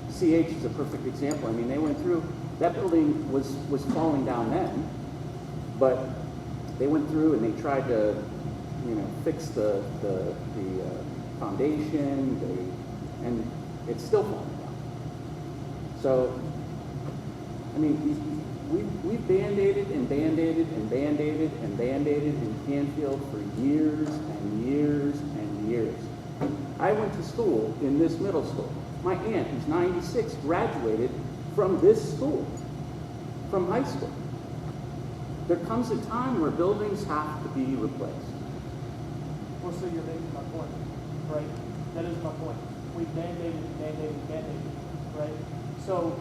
CH is a perfect example. I mean, they went through, that building was falling down then, but they went through and they tried to, you know, fix the foundation, and it's still falling down. So, I mean, we've band-aided and band-aided and band-aided and band-aided in Canfield for years and years and years. I went to school in this middle school. My aunt, who's 96, graduated from this school, from high school. There comes a time where buildings have to be replaced. Well, so you're making my point, right? That is my point. We band-aided, right? So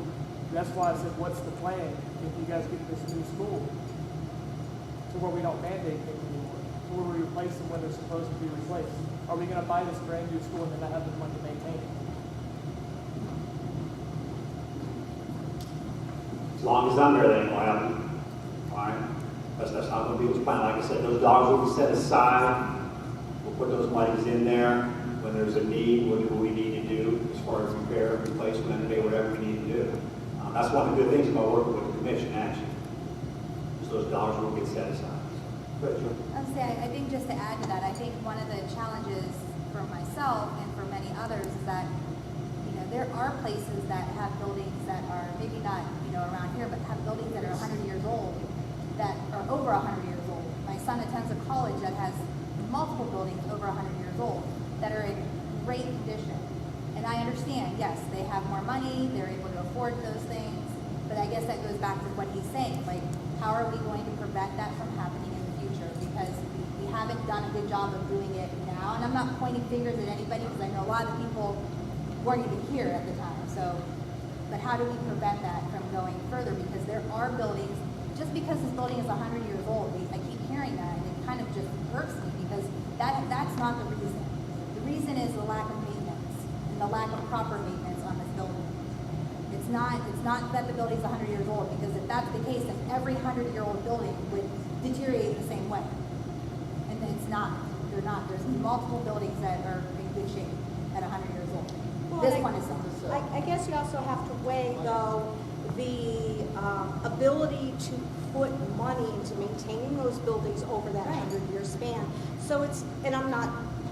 that's why I said, what's the plan if you guys get this new school to where we don't mandate things anymore, to where we replace them when they're supposed to be replaced? Are we going to buy this brand new school and then not have the money to maintain it? As long as I'm there, that ain't gonna happen. All right? That's not gonna be what's planned. Like I said, those dollars will be set aside. We'll put those monies in there. When there's a need, what do we need to do as far as repair, replacement, whatever we need to do. That's one of the good things about working with the commission, actually. Is those dollars will get set aside. Good, Joe. I think just to add to that, I think one of the challenges for myself and for many others is that, you know, there are places that have buildings that are maybe not, you know, around here, but have buildings that are 100 years old, that are over 100 years old. My son attends a college that has multiple buildings over 100 years old that are in great condition. And I understand, yes, they have more money, they're able to afford those things, but I guess that goes back to what he's saying, like, how are we going to prevent that from happening in the future? Because we haven't done a good job of doing it now, and I'm not pointing fingers at anybody, because I know a lot of people weren't even here at the time, so, but how do we prevent that from going further? Because there are buildings, just because this building is 100 years old, I keep hearing that, and it kind of just hurts me, because that's not the reason. The reason is the lack of maintenance, and the lack of proper maintenance on this building. It's not that the building's 100 years old, because if that's the case, then every 100-year-old building would deteriorate the same way. And it's not. They're not. There's multiple buildings that are in good shape at 100 years old. Well, This and one is not. I guess you also have to weigh, though, the ability to put money into maintaining those buildings over that 100-year span. So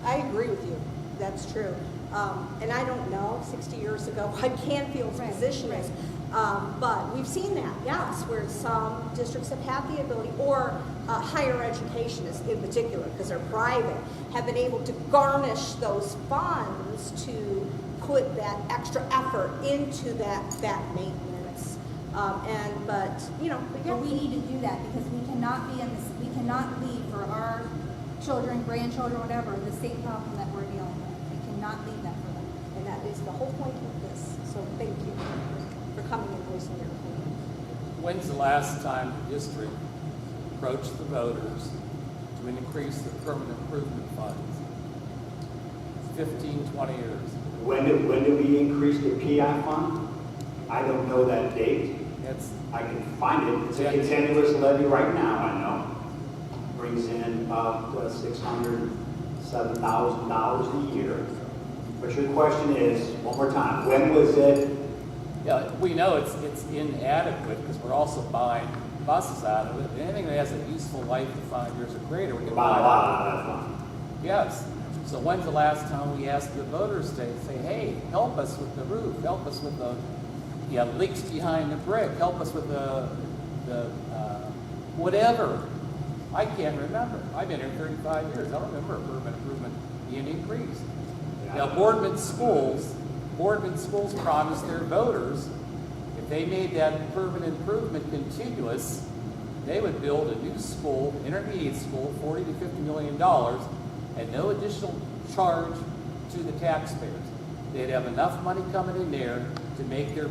I agree with you, that's true. And I don't know, 60 years ago, what Canfield's position is. But we've seen that, yes, where some districts have had the ability, or higher educationists in particular, because they're private, have been able to garnish those funds to put that extra effort into that maintenance. But we need to do that, because we cannot leave for our children, grandchildren, whatever, the same problem that we're dealing with. We cannot leave that for them. And that is the whole point of this. So thank you for coming and voicing your opinion. When's the last time the district approached the voters to increase the permanent improvement funds? 15, 20 years. When did we increase the PI fund? I don't know that date. It's, I can find it. It's a Yeah. continuous levy right now, I know. Brings in about $607,000 a year. But your question is, one more time, when was it? yeah, we know it's inadequate because we're also buying buses out of it. Anything that has a useful life of 5 years or greater, we can buy About a it lot out. out of that fund. Yes. So when's the last time we asked the voters to say, hey, help us with the roof, help us with the leaks behind the brick, help us with the whatever? I can't remember. I've been here 35 years. I don't remember urban improvement being increased. Now, Boardman Schools promised their voters if they made that urban improvement continuous, they would build a new school, intermediate school, $40 to $50 million, and no additional charge to the taxpayers. They'd have enough money coming in there to make their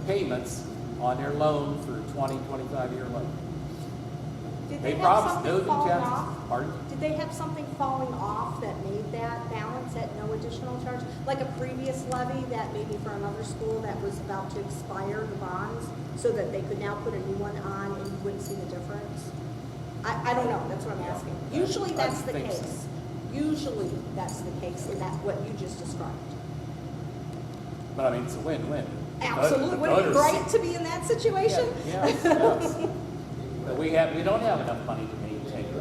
payments on their loan for a 20, 25-year loan. Did They they have promised no something new falling taxes. off? Pardon? Did they have something falling off that made that balance at no additional charge? Like a previous levy that maybe for another school that was about to expire the bonds so that they could now put a new one on and you wouldn't see the difference? I don't know, that's what I'm asking. Usually that's the think so. case. Usually that's the case in that what you just described. But I mean, it's a win-win. Absolutely, The wouldn't it be voters- great to be in that situation? Yes. But we don't have enough money to maintain it.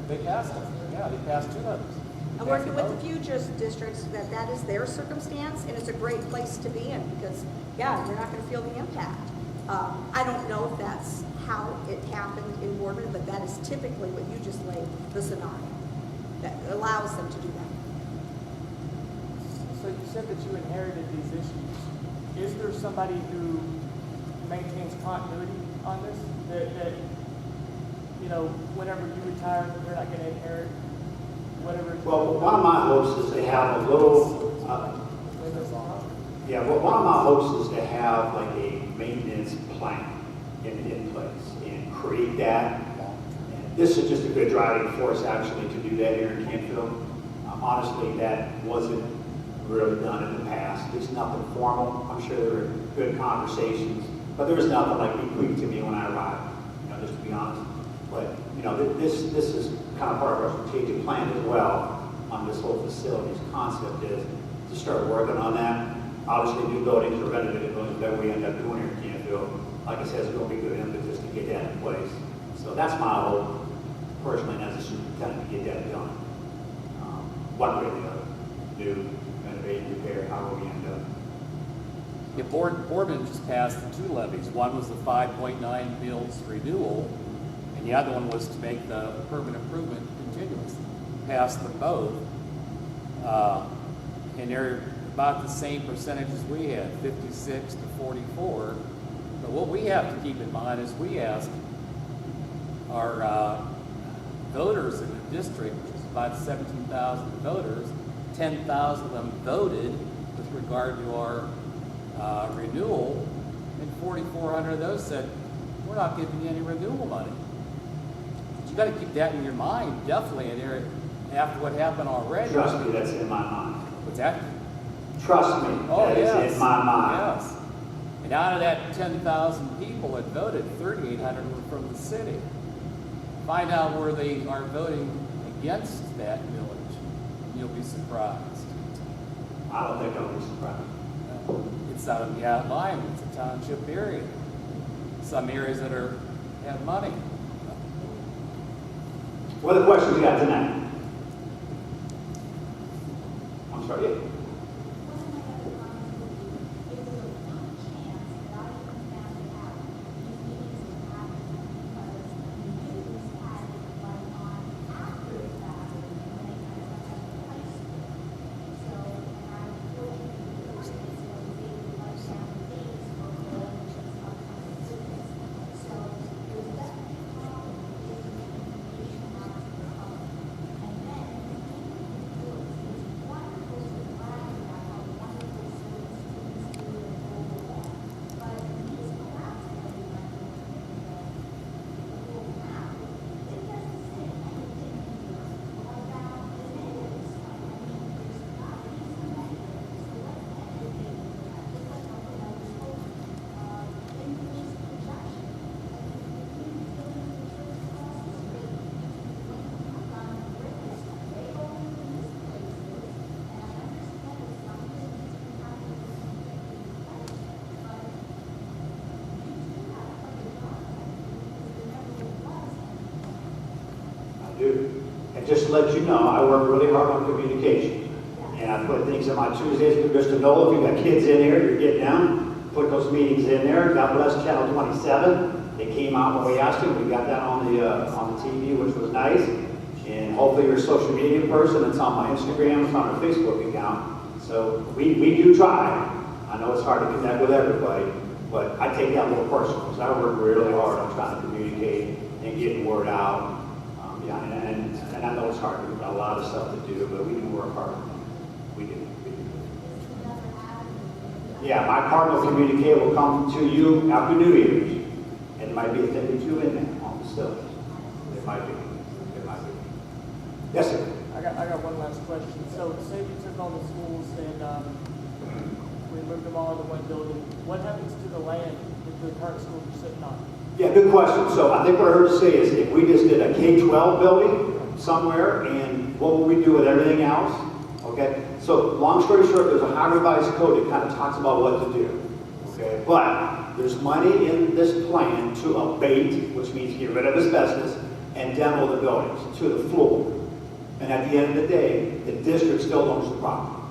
They passed it. Yeah, they passed 2 levies. I'm working with a few districts that is their circumstance, and it's a great place to be in because, yeah, you're not going to feel the impact. I don't know if that's how it happened in Boardman, but that is typically what you just laid the scenario that allows them to do that. So you said that you inherited these issues. Is there somebody who maintains continuity on this? That whenever you retire, they're not going to inherit whatever. Well, one of my hopes is to have a little, one of my hopes is to have like a maintenance plan in place and create that. And this is just a good driving force actually to do that here in Canfield. Honestly, that wasn't really done in the past. There's nothing formal. I'm sure there were good conversations, but there was nothing like bequeathed to me when I arrived, just to be honest. But, this is kind of part of our strategic plan as well on this whole facilities concept is to start working on that. Obviously, new buildings or renovated buildings that we end up doing here in Canfield, like I said, it's going to be good impetus to get that in place. So that's my hope, personally, and as a superintendent, to get that done. One way or the other, new, renovate, repair, however we end up. Yeah, Boardman just passed 2 levies. One was the 5.9 mills renewal, and the other one was to make the urban improvement continuous. Passed them both, and they're about the same percentages we had, 56 to 44. But what we have to keep in mind is we asked our voters in the district, which is about 17,000 voters, 10,000 of them voted with regard to our renewal, and 4,400 of those said, we're not giving you any renewal money. But you got to keep that in your mind, definitely, in there after what happened already. Trust me, that's in my mind. What's that? Trust me, that is in my mind. Yes. And out of that 10,000 people that voted, 3,800 were from the city. Find out where they are voting against that millage, and you'll be surprised. I don't think I'll be surprised. It's out of the outline, it's a township area. Some areas that have money. What are the questions you got tonight? I'm sorry. Yeah. to let you know, I work really hard on communication. And I put things in my Tuesdays with Mr. Noel. If you've got kids in there, you're getting them. Put those meetings in there. God bless Channel 27. They came out when we asked them. We got that on the TV, which was nice. And hopefully you're a social media person. It's on my Instagram. It's on our Facebook account. So we do try. I know it's hard to connect with everybody, but I take that a little personal because I work really hard on trying to communicate and getting word out. And I know it's hard. We've got a lot of stuff to do, but we do work hard. We do. Yeah, my cardinal communique will come to you after New Year's. And it might be a thing or two in there on the still. It might be. It might be. Yes, sir. I got one last question. So say we took all the schools and we moved them all into one building. What happens to the land that the current schools are sitting on? Yeah, good question. So I think what I heard you say is if we just did a K-12 building somewhere, and what would we do with everything else? Okay, so long story short, there's a high revised code that kind of talks about what to do. Okay, but there's money in this plan to abate, which means get rid of asbestos and demo the buildings to the floor. And at the end of the day, the district still owns the property.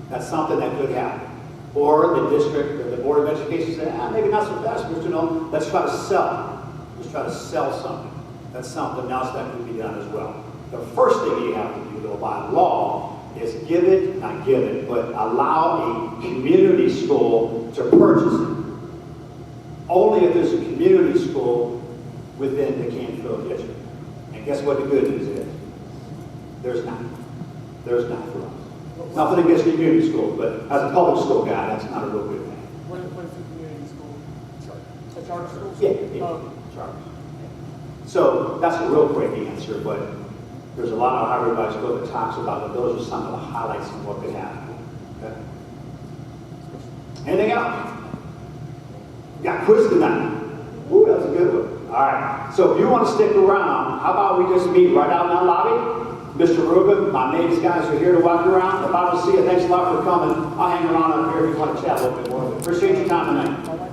That's something that could happen. Or the district, the Board of Education said, maybe not so fast, Mr. No, let's try to sell it. Let's try to sell something. That's something else that could be done as well. The first thing you have to do, though, by law, is not give it, but allow a community school to purchase it. Only if there's a community school within the Canfield district. And guess what the good news is? There's not. There's not for us. Nothing against community schools, but as a public school guy, that's not a real good thing. What is the community school? A charter school? Yeah. Charter. So that's a real quick answer, but there's a lot of high revised code that talks about it. Those are some of the highlights of what could happen. Okay? Anything else? We got quiz tonight. Ooh, that's a good one. All right. So if you want to stick around, how about we just meet right out in that lobby? Mr. Rubin, my Navy guys are here to walk around. If I don't see you, thanks a lot for coming. I'll hang around up here if you want to chat a little bit more. Appreciate your time tonight.